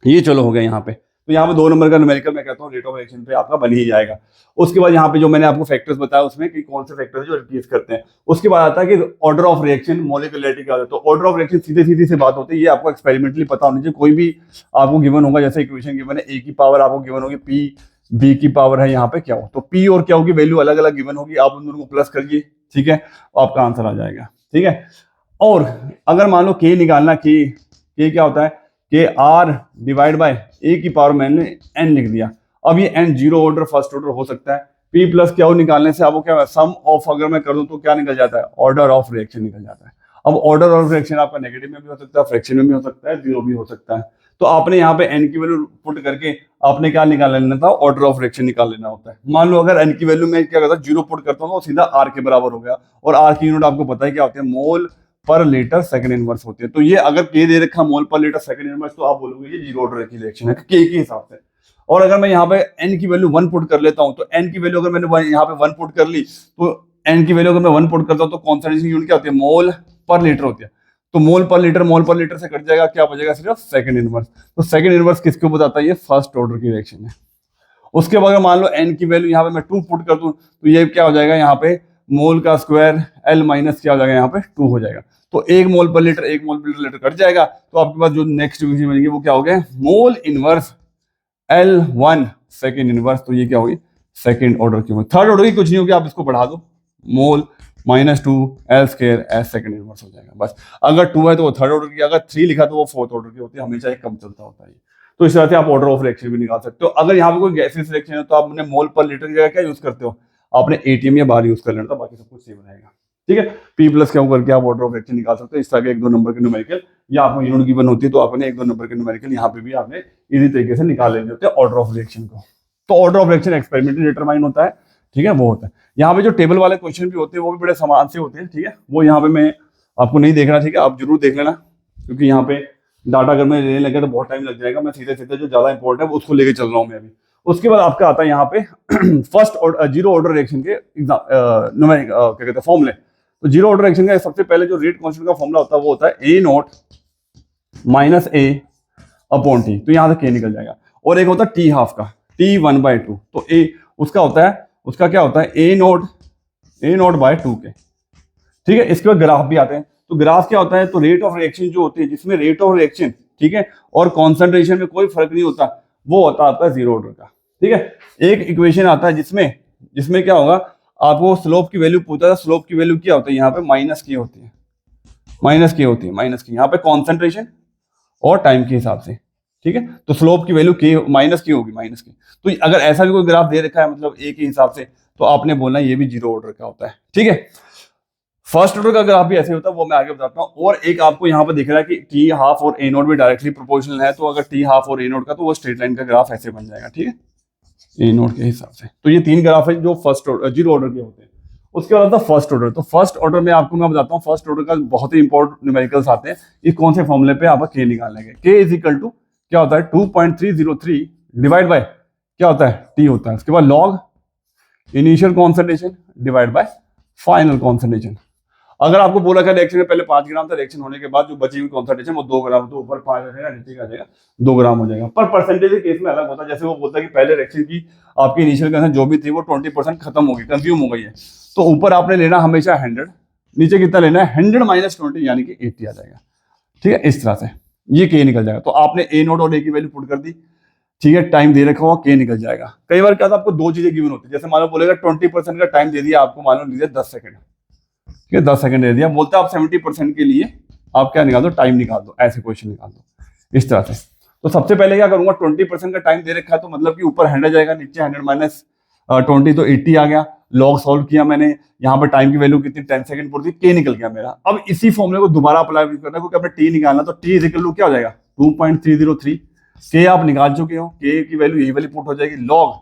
[SPEAKER 1] ये चलो हो गया यहाँ पे। तो यहाँ पे 2 नंबर का न्यूमेरिकल मैं कहता हूँ रेट ऑफ रिएक्शन पे आपका बन ही जाएगा। उसके बाद यहाँ पे जो मैंने आपको फैक्टर्स बताया उसमें कि कौन से फैक्टर्स जो इंक्रीज करते हैं। उसके बाद आता है कि ऑर्डर ऑफ रिएक्शन, मोलिकुलरिटी क्या होता है। तो ऑर्डर ऑफ रिएक्शन सीधे सीधी से बात होती है, ये आपको एक्सपेरिमेंटली पता होनी चाहिए। कोई भी आपको गिवन होगा, जैसे इक्वेशन गिवन है, ए की पावर आपको गिवन होगी पी, बी की पावर है यहाँ पे क्या हो, तो पी और क्या होगी वैल्यू अलग अलग गिवन होगी, आप उन दोनों को प्लस करिए, ठीक है, आपका आंसर आ जाएगा, ठीक है। और अगर मान लो के निकालना, के क्या होता है, के आर डिवाइड बाय ए की पावर मैंने एन लिख दिया। अब ये N zero order first order हो सकता है। पी प्लस क्या हो निकालने से आपको क्या सम ऑफ अगर मैं कर दूं तो क्या निकल जाता है, ऑर्डर ऑफ रिएक्शन निकल जाता है। अब ऑर्डर ऑफ रिएक्शन आपका नेगेटिव में भी हो सकता है, फ्रैक्शन में भी हो सकता है, जीरो भी हो सकता है। तो आपने यहाँ पे एन की वैल्यू पुट करके आपने क्या निकाल लेना था, ऑर्डर ऑफ रिएक्शन निकाल लेना होता है। मान लो अगर एन की वैल्यू में क्या करता, जीरो पुट करता हूँ तो सीधा आर के बराबर हो गया। और आर की यूनिट आपको पता है क्या होती है, मोल पर लीटर सेकंड इनवर्स होती है। तो ये अगर के दे रखा मोल पर लीटर सेकंड इनवर्स तो आप बोलोगे ये जीरो ऑर्डर की रिएक्शन है के हिसाब से। और अगर मैं यहाँ पे एन की वैल्यू 1 पुट कर लेता हूँ तो एन की वैल्यू अगर मैंने यहाँ पे 1 पुट कर ली तो एन की वैल्यू अगर मैं 1 पुट करता हूँ तो कॉन्सेंट्रेशन यूनिट क्या होती है, मोल पर लीटर होती है। तो मोल पर लीटर से कट जाएगा, क्या बचेगा सिर्फ सेकंड इनवर्स। तो सेकंड इनवर्स किसको बताता है, ये फर्स्ट ऑर्डर की रिएक्शन है। उसके बाद मान लो एन की वैल्यू यहाँ पे मैं 2 पुट कर दूं तो ये क्या हो जाएगा, यहाँ पे मोल का स्क्वायर एल माइनस क्या हो जाएगा, यहाँ पे 2 हो जाएगा। तो 1 मोल पर लीटर कट जाएगा। तो आपके पास जो नेक्स्ट इक्वेशन बनेगी वो क्या हो गया, mole inverse L1 second inverse. तो ये क्या होगी, सेकंड ऑर्डर की। थर्ड ऑर्डर की कुछ नहीं होगी, आप इसको बढ़ा दो, मोल -2 L square S second inverse हो जाएगा बस। अगर 2 है तो वो थर्ड ऑर्डर की, अगर 3 लिखा तो वो फोर्थ ऑर्डर की होती है, हमेशा एक कम चलता होता है। तो इस तरह से आप ऑर्डर ऑफ रिएक्शन भी निकाल सकते हो। अगर यहाँ पे कोई गैसियस रिएक्शन है तो आपने मोल पर लीटर की जगह क्या यूज करते हो, आपने एटीएम या बार यूज कर लेना था, बाकी सब कुछ सेम रहेगा, ठीक है। पी प्लस क्या करके आप ऑर्डर ऑफ रिएक्शन निकाल सकते हो। इस तरह के 1-2 नंबर के न्यूमेरिकल या आपको यूनिट गिवन होती है तो आपने 1-2 नंबर के न्यूमेरिकल यहाँ पे भी आपने इसी तरीके से निकाल लेने होते हैं ऑर्डर ऑफ रिएक्शन को। तो order of reaction experimentally determine होता है, ठीक है, वो होता है। यहाँ पे जो टेबल वाले क्वेश्चन भी होते हैं वो भी बड़े समान से होते हैं, ठीक है। वो यहाँ पे मैं आपको नहीं देखना, ठीक है, आप जरूर देख लेना, क्योंकि यहाँ पे डाटा अगर मैं लेने लगे तो बहुत टाइम लग जाएगा। मैं सीधे सीधे जो ज्यादा इंपॉर्टेंट है उसको लेके चल रहा हूँ मैं अभी। उसके बाद आपका आता है यहाँ पे फर्स्ट जीरो ऑर्डर रिएक्शन के न्यूमेरिक क्या कहते हैं फॉर्मूले। तो जीरो ऑर्डर रिएक्शन का सबसे पहले जो रेट कांस्टेंट का फॉर्मूला होता है वो होता है A0 - A/T। तो यहाँ से K निकल जाएगा। और एक होता है T हाफ का, T 1/2। तो A उसका होता है उसका क्या होता है ए नोट बाय 2k। ठीक है, इसके बाद ग्राफ भी आते हैं। तो ग्राफ क्या होता है, तो रेट ऑफ रिएक्शन जो होती है, जिसमें रेट ऑफ रिएक्शन, ठीक है, और कॉन्सेंट्रेशन में कोई फर्क नहीं होता, वो होता है आपका जीरो ऑर्डर का। ठीक है, एक इक्वेशन आता है जिसमें क्या होगा, आपको स्लोप की वैल्यू पूछता है। स्लोप की वैल्यू क्या होती है, यहाँ पे माइनस की होती है, माइनस की यहाँ पे कॉन्सेंट्रेशन और टाइम के हिसाब से। ठीक है, तो स्लोप की वैल्यू के माइनस की होगी, माइनस की। तो अगर ऐसा भी कोई ग्राफ दे रखा है मतलब ए के हिसाब से, तो आपने बोलना ये भी जीरो ऑर्डर का होता है। ठीक है, फर्स्ट ऑर्डर का ग्राफ भी ऐसे होता है, वो मैं आगे बताता हूँ। और एक आपको यहाँ पर दिख रहा है कि टी हाफ और ए नोट भी डायरेक्टली प्रोपोर्शनल है, तो अगर टी हाफ और ए नोट का, तो वो स्ट्रेट लाइन का ग्राफ ऐसे बन जाएगा। ठीक है, ए नोट के हिसाब से। तो ये तीन ग्राफ है जो फर्स्ट ऑर्डर जीरो ऑर्डर के होते हैं। उसके बाद फर्स्ट ऑर्डर। तो फर्स्ट ऑर्डर में आपको मैं बताता हूँ, फर्स्ट ऑर्डर का बहुत ही इंपॉर्टेंट न्यूमेरिकल्स आते हैं। इस कौन से फॉर्मूले पे आपका के निकालने के, के इज इक्वल टू क्या होता है 2.303 डिवाइड बाय क्या होता है टी होता है। उसके बाद log initial concentration divide by final concentration. अगर आपको बोला था रिएक्शन में पहले 5 ग्राम था, रिएक्शन होने के बाद जो बची हुई कॉन्सेंट्रेशन वो 2 ग्राम, तो ऊपर 5 आ जाएगा, नीचे आ जाएगा 2 ग्राम हो जाएगा। पर परसेंटेज के केस में अलग होता है। जैसे वो बोलता है कि पहले रिएक्शन की आपकी इनिशियल कंडीशन जो भी थी वो 20% खत्म हो गई, कंज्यूम हो गई है, तो ऊपर आपने लेना हमेशा 100, नीचे कितना लेना है 100 माइनस 20 यानी कि 80 आ जाएगा। ठीक है, इस तरह से ये के निकल जाएगा। तो आपने ए नोट और ए की वैल्यू पुट कर दी, ठीक है, टाइम दे रखा हुआ, के निकल जाएगा। कई बार क्या था, आपको दो चीजें गिवन होती है, जैसे मान लो बोलेगा 20% का टाइम दे दिया आपको, मान लो लीजिए 10 सेकंड, ठीक है, 10 सेकंड दे दिया, बोलता है आप 70% के लिए आप क्या निकाल दो, टाइम निकाल दो, ऐसे क्वेश्चन निकाल दो इस तरह से। तो सबसे पहले क्या करूंगा, 20% का टाइम दे रखा है, तो मतलब कि ऊपर 100 जाएगा, नीचे 100 माइनस 20 तो 80 आ गया। लॉग सॉल्व किया मैंने, यहाँ पर टाइम की वैल्यू कितनी 10 सेकंड पड़ती, के निकल गया मेरा। अब इसी फॉर्मूले को दोबारा अप्लाई करना है, क्योंकि अपने टी निकालना, तो टी इज इक्वल टू क्या हो जाएगा 2.303। के आप निकाल चुके हो, के की वैल्यू यही वाली पुट हो जाएगी। लॉग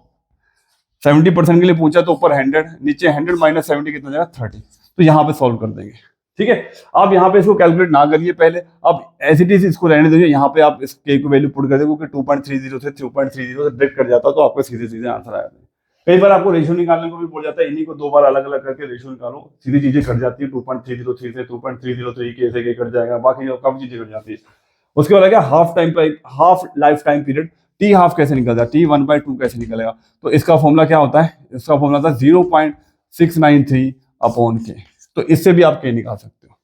[SPEAKER 1] 70% के लिए पूछा तो ऊपर 100, नीचे 100 माइनस 70 कितना हो जाएगा 30। तो यहाँ पे सॉल्व कर देंगे। ठीक है, आप यहाँ पे इसको कैलकुलेट ना करिए पहले, अब एज इट इज इसको रहने दीजिए। यहाँ पे आप इस के की वैल्यू पुट कर देंगे, क्योंकि 2.30 से 3.30 से ब्रेक कर जाता, तो आपको सीधे सीधे आंसर आ जाता है। कई बार आपको रेशियो निकालने को भी बोल जाता है, इन्हीं को 2 बार अलग अलग करके रेशियो निकालो, सीधी चीजें कट जाती है। 2.303 से 2.303 कैसे के कट जाएगा, बाकी काफी चीजें कट जाती है। उसके बाद क्या, half life time period, T half कैसे निकलता है, टी 1/2 कैसे निकलेगा। तो इसका फॉर्मूला क्या होता है, इसका फॉर्मूला था 0.693 अपॉन के। तो इससे भी आप के निकाल सकते हो।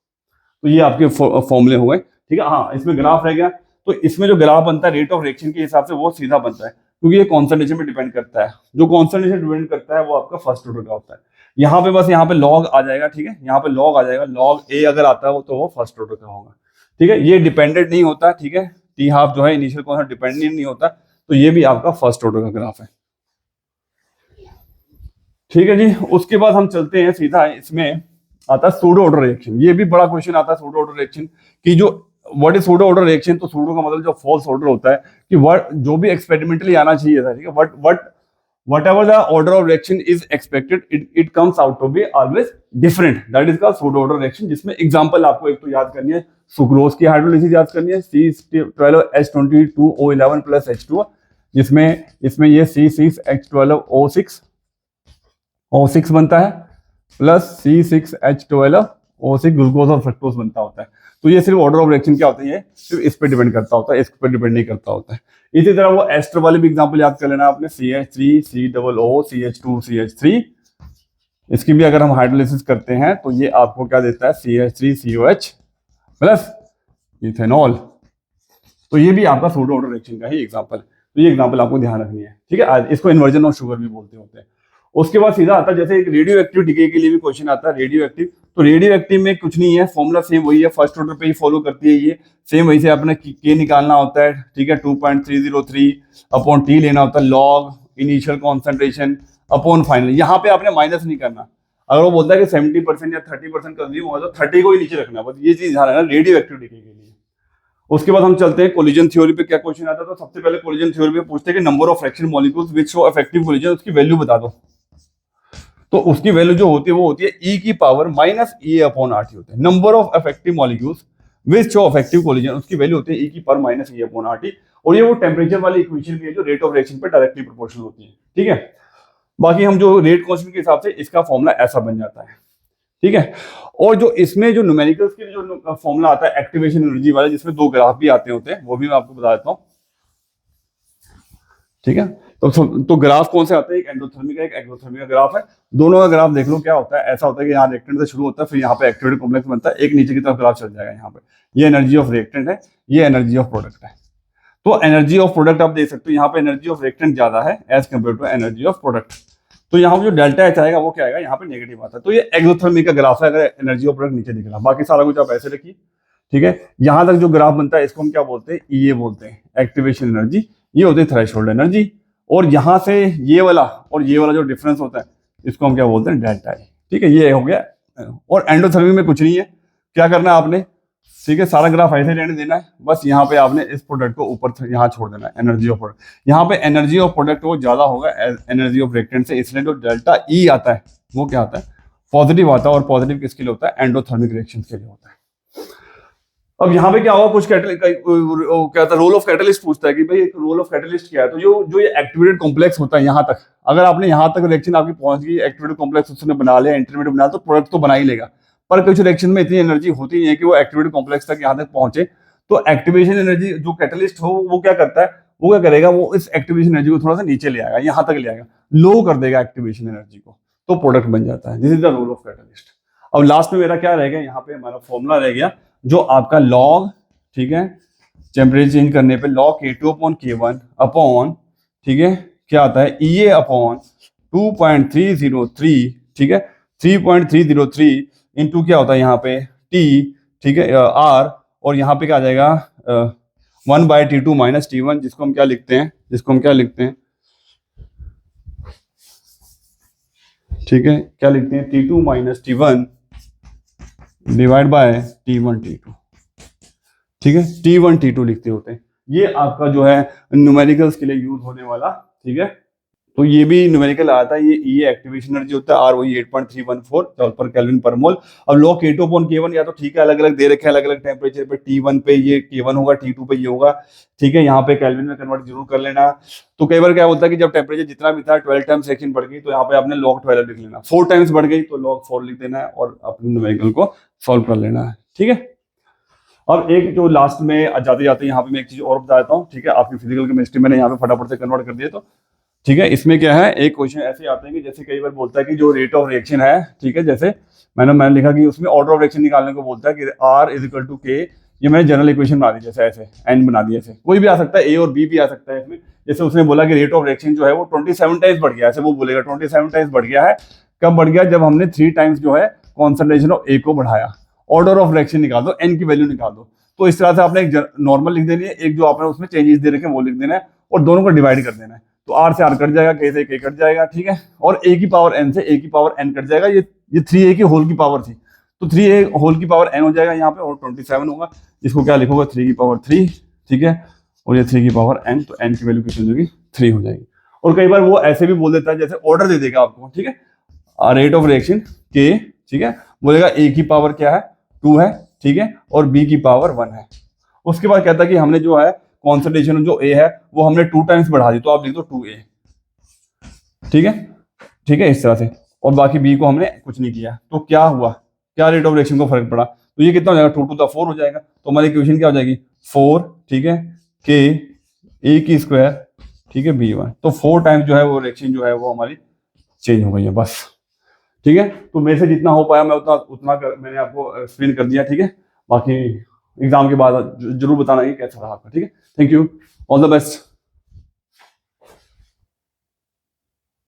[SPEAKER 1] तो ये आपके फॉर्मूले हो गए। ठीक है, हाँ, इसमें ग्राफ रह गया। तो इसमें जो ग्राफ बनता है रेट ऑफ रिएक्शन के हिसाब से, वो सीधा बनता है, क्योंकि ये कॉन्सेंट्रेशन पे डिपेंड करता है। जो कॉन्सेंट्रेशन डिपेंड करता है वो आपका फर्स्ट ऑर्डर का होता है। यहाँ पे बस यहाँ पे लॉग आ जाएगा। ठीक है, यहाँ पे लॉग आ जाएगा, लॉग ए अगर आता है तो वो फर्स्ट ऑर्डर का होगा। ठीक है, ये डिपेंडेंट नहीं होता। ठीक है, टी हाफ जो है इनिशियल कॉन्सेंट्रेशन डिपेंडेंट नहीं होता, तो ये भी आपका फर्स्ट ऑर्डर का ग्राफ है। ठीक है जी, उसके बाद हम चलते हैं सीधा, इसमें आता है सूडो ऑर्डर रिएक्शन। ये भी बड़ा क्वेश्चन आता है सूडो ऑर्डर रिएक्शन की। जो what is pseudo order reaction, तो सूडो का मतलब जो फॉल्स ऑर्डर होता है, कि व्हाट जो भी एक्सपेरिमेंटली आना चाहिए था। ठीक है, whatever the order of reaction is expected, it comes out to be always different, that is called pseudo order reaction। जिसमें एग्जांपल आपको एक तो याद करनी है, सुक्रोज की हाइड्रोलिसिस याद करनी है, C12H22O11 प्लस H2, जिसमें ये C6H12O6 बनता है, प्लस C6H12O6 ग्लूकोज और फ्रक्टोज बनता होता है। तो ये सिर्फ ऑर्डर ऑफ रिएक्शन क्या होता है, ये सिर्फ इस पे डिपेंड करता होता है, इस पे डिपेंड नहीं करता होता है। इसी तरह वो एस्टर वाले भी एग्जांपल याद कर लेना आपने, CH3 COO CH2 CH3। इसकी भी अगर हम हाइड्रोलिसिस करते हैं तो ये आपको क्या देता है, CH3COH प्लस इथेनॉल। तो ये भी आपका सूडो ऑर्डर रिएक्शन का ही एग्जांपल। तो ये एग्जांपल आपको ध्यान रखनी है। ठीक है, इसको इन्वर्जन ऑफ शुगर भी बोलते होते हैं। उसके बाद सीधा आता है, जैसे एक रेडियो एक्टिव डिके के लिए भी क्वेश्चन आता है, रेडियो एक्टिव। तो रेडियो एक्टिव में कुछ नहीं है, फॉर्मूला सेम वही है, फर्स्ट ऑर्डर पे ही फॉलो करती है ये, सेम वही से अपने के निकालना होता है। ठीक है, 2.303 अपॉन टी लेना होता है, log initial concentration upon final. यहाँ पे आपने माइनस नहीं करना। अगर वो बोलता है कि 70% या 30% कंज्यूम हुआ, तो 30 को ही नीचे रखना, बस ये चीज ध्यान रखना रेडियो एक्टिव डिके के लिए। उसके बाद हम चलते हैं कोलिजन थ्योरी पे, क्या क्वेश्चन आता है। तो सबसे पहले कोलिजन थ्योरी पे पूछते हैं कि number of fraction molecules which show effective collision, उसकी वैल्यू बता दो। तो उसकी वैल्यू जो होती है वो होती है E की power minus E upon RT होते हैं। Number of effective molecules which show effective collision, उसकी वैल्यू होती है E की power minus E upon RT। और ये वो टेम्परेचर वाली इक्वेशन भी है जो रेट ऑफ रिएक्शन पे डायरेक्टली प्रोपोर्शनल होती है। ठीक है, बाकी हम जो रेट कांस्टेंट के हिसाब से इसका फॉर्मूला ऐसा बन जाता है। ठीक है, और जो इसमें जो न्यूमेरिकल्स के जो फॉर्मूला आता है एक्टिवेशन एनर्जी वाला, जिसमें 2 ग्राफ भी आते होते हैं, वो भी मैं आपको बता देता हूँ। ठीक है, तो ग्राफ कौन से आते हैं, एक एंडोथर्मिक का एक एक्सोथर्मिक का ग्राफ है। दोनों का ग्राफ देख लो क्या होता है, ऐसा होता है कि यहाँ रिएक्टेंट से शुरू होता है, फिर यहाँ पे एक्टिवेटेड कॉम्प्लेक्स बनता है, एक नीचे की तरफ ग्राफ चल जाएगा यहाँ पे। ये एनर्जी ऑफ रिएक्टेंट है, ये एनर्जी ऑफ प्रोडक्ट है। तो एनर्जी ऑफ प्रोडक्ट आप देख सकते हो, यहाँ पे एनर्जी ऑफ रिएक्टेंट ज्यादा है as compare to energy of product. तो यहाँ पे जो डेल्टा एच आएगा वो क्या आएगा, यहाँ पे नेगेटिव आता है। तो ये एक्सोथर्मिक का ग्राफ है, अगर एनर्जी ऑफ प्रोडक्ट नीचे दिख रहा है, बाकी सारा कुछ आप ऐसे रखिए, ठीक है। यहाँ तक जो ग्राफ बनता है इसको हम क्या बोलते हैं, ये बोलते हैं एक्टिवेशन एनर्जी, ये होती है थ्रेशोल्ड एनर्जी। और यहाँ से ये वाला और ये वाला जो डिफरेंस होता है इसको हम क्या बोलते हैं, डेल्टा आई, ठीक है। ये हो गया। और एंडोथर्मिक में कुछ नहीं है, क्या करना है आपने, ठीक है, सारा ग्राफ ऐसे रहने देना है, बस यहाँ पे आपने इस प्रोडक्ट को ऊपर यहाँ छोड़ देना है, एनर्जी ऑफ प्रोडक्ट। यहाँ पे एनर्जी ऑफ प्रोडक्ट वो ज्यादा होगा एनर्जी ऑफ रिएक्टेंट से, इसलिए जो डेल्टा ई आता है वो क्या आता है, पॉजिटिव आता है। और पॉजिटिव किसके लिए होता है, एंडोथर्मिक रिएक्शन के लिए होता है। अब यहाँ पे क्या होगा, कुछ क्या था, रोल ऑफ कैटलिस्ट पूछता है कि भाई रोल ऑफ कैटलिस्ट क्या है। तो जो ये एक्टिवेटेड कॉम्प्लेक्स होता है यहाँ तक, अगर आपने यहाँ तक रिएक्शन आपकी पहुंच गई, एक्टिवेटेड कॉम्प्लेक्स उसने बना लिया, इंटरमीडिएट बना, तो प्रोडक्ट तो बना ही लेगा। पर कुछ रिएक्शन में इतनी एनर्जी होती नहीं है कि वो एक्टिवेटेड कॉम्प्लेक्स तक यहाँ तक पहुंचे। तो एक्टिवेशन एनर्जी जो कैटलिस्ट हो वो क्या करता है, वो क्या करेगा, वो इस एक्टिवेशन एनर्जी को थोड़ा सा नीचे ले आएगा, यहाँ तक ले आएगा, लो कर देगा एक्टिवेशन एनर्जी को, तो प्रोडक्ट बन जाता है। This is the role of catalyst. अब लास्ट में मेरा क्या रह गया, यहाँ पे हमारा फॉर्मूला रह गया जो आपका लॉग, ठीक है, टेम्परेचर चेंज करने पे log K2 upon K1 upon, ठीक है, क्या आता है, EA अपॉन 2.303, ठीक है, 3.303 इंटू क्या होता है यहाँ पे T, ठीक है, R, और यहाँ पे क्या आ जाएगा 1/T2 माइनस T1, जिसको हम क्या लिखते हैं, ठीक है, क्या लिखते हैं, T2 minus T1 divide by T1 T2, ठीक है, T1 T2 लिखते होते हैं। ये आपका जो है न्यूमेरिकल्स के लिए यूज होने वाला, ठीक है। तो ये भी न्यूमेरिकल आता है, ये एक्टिवेशन एनर्जी होता है, R वही 8.314 जूल पर केल्विन पर मोल। अब लॉग K2 अपॉन K1 या तो ठीक है अलग अलग दे रखे हैं, अलग अलग टेम्परेचर पे, T1 पे ये K1 होगा, T2 पे ये होगा, ठीक है। यहाँ पे केल्विन में कन्वर्ट जरूर कर लेना। तो कई बार क्या होता है कि जब टेम्परेचर जितना भी था 12 टाइम्स सेकंड बढ़ गई, तो यहाँ पे आपने लॉग 12 लिख लेना, 4 टाइम्स बढ़ गई तो लॉग 4 लिख देना है और अपने न्यूमेरिकल को सॉल्व कर लेना है, ठीक है। अब एक जो लास्ट में जाते जाते यहाँ पे मैं एक चीज और बता देता हूँ, ठीक है, आपकी फिजिकल केमिस्ट्री मैंने यहाँ पे फटाफट से कन्वर्ट कर दिया। तो ठीक है, इसमें क्या है, एक क्वेश्चन ऐसे आते हैं कि जैसे कई बार बोलता है कि जो रेट ऑफ रिएक्शन है, ठीक है, जैसे मैंने लिखा कि उसमें ऑर्डर ऑफ रिएक्शन निकालने को बोलता है कि R is equal to K, ये मैंने जनरल इक्वेशन बना दी, जैसे ऐसे N बना दी, ऐसे कोई भी आ सकता है, A और B भी आ सकता है इसमें। जैसे उसने बोला कि रेट ऑफ रिएक्शन जो है वो 27 टाइम्स बढ़ गया, ऐसे वो बोलेगा 27 टाइम्स बढ़ गया है। कब बढ़ गया, जब हमने 3 टाइम्स जो है कॉन्सेंट्रेशन ऑफ A को बढ़ाया। ऑर्डर ऑफ रिएक्शन निकाल दो, N की वैल्यू निकाल दो। तो इस तरह से आपने एक नॉर्मल लिख देनी है, एक जो आपने उसमें चेंजेस दे रखे हैं वो लिख देना है, और दोनों को डिवाइड कर देना है। तो R से R कट जाएगा, K से K कट जाएगा, ठीक है, और A की पावर N से A की पावर N कट जाएगा। ये 3A की होल की पावर थी, तो 3A होल की पावर N हो जाएगा यहाँ पे, और 27 होगा, इसको क्या लिखोगे 3 की पावर 3, ठीक है, और ये 3 की पावर N, तो N की वैल्यू कितनी हो जाएगी, 3 हो जाएगी। और कई बार वो ऐसे भी बोल देता है, जैसे ऑर्डर दे देगा आपको, ठीक है, रेट ऑफ रिएक्शन K, ठीक है, बोलेगा A की पावर क्या है 2 है, ठीक है, और B की पावर 1 है। उसके बाद कहता है कि हमने जो है कॉन्सेंट्रेशन जो A है वो हमने 2 टाइम्स बढ़ा दी, तो आप लिख दो 2A, ठीक है, ठीक है, इस तरह से। और बाकी B को हमने कुछ नहीं किया, तो क्या हुआ, क्या रेट ऑफ रिएक्शन को फर्क पड़ा, तो ये कितना हो जाएगा 2 टू द 4 हो जाएगा। तो हमारी इक्वेशन क्या हो जाएगी 4, ठीक है, K A की स्क्वायर, ठीक है, B1, तो 4 टाइम्स जो है वो रिएक्शन जो है वो हमारी चेंज हो गई है, बस, ठीक है। तो मेरे से जितना हो पाया मैं उतना मैंने आपको एक्सप्लेन कर दिया, ठीक है। बाकी एग्जाम के बाद जरूर बताना कि कैसा रहा आपका, ठीक है। Thank you, all the best.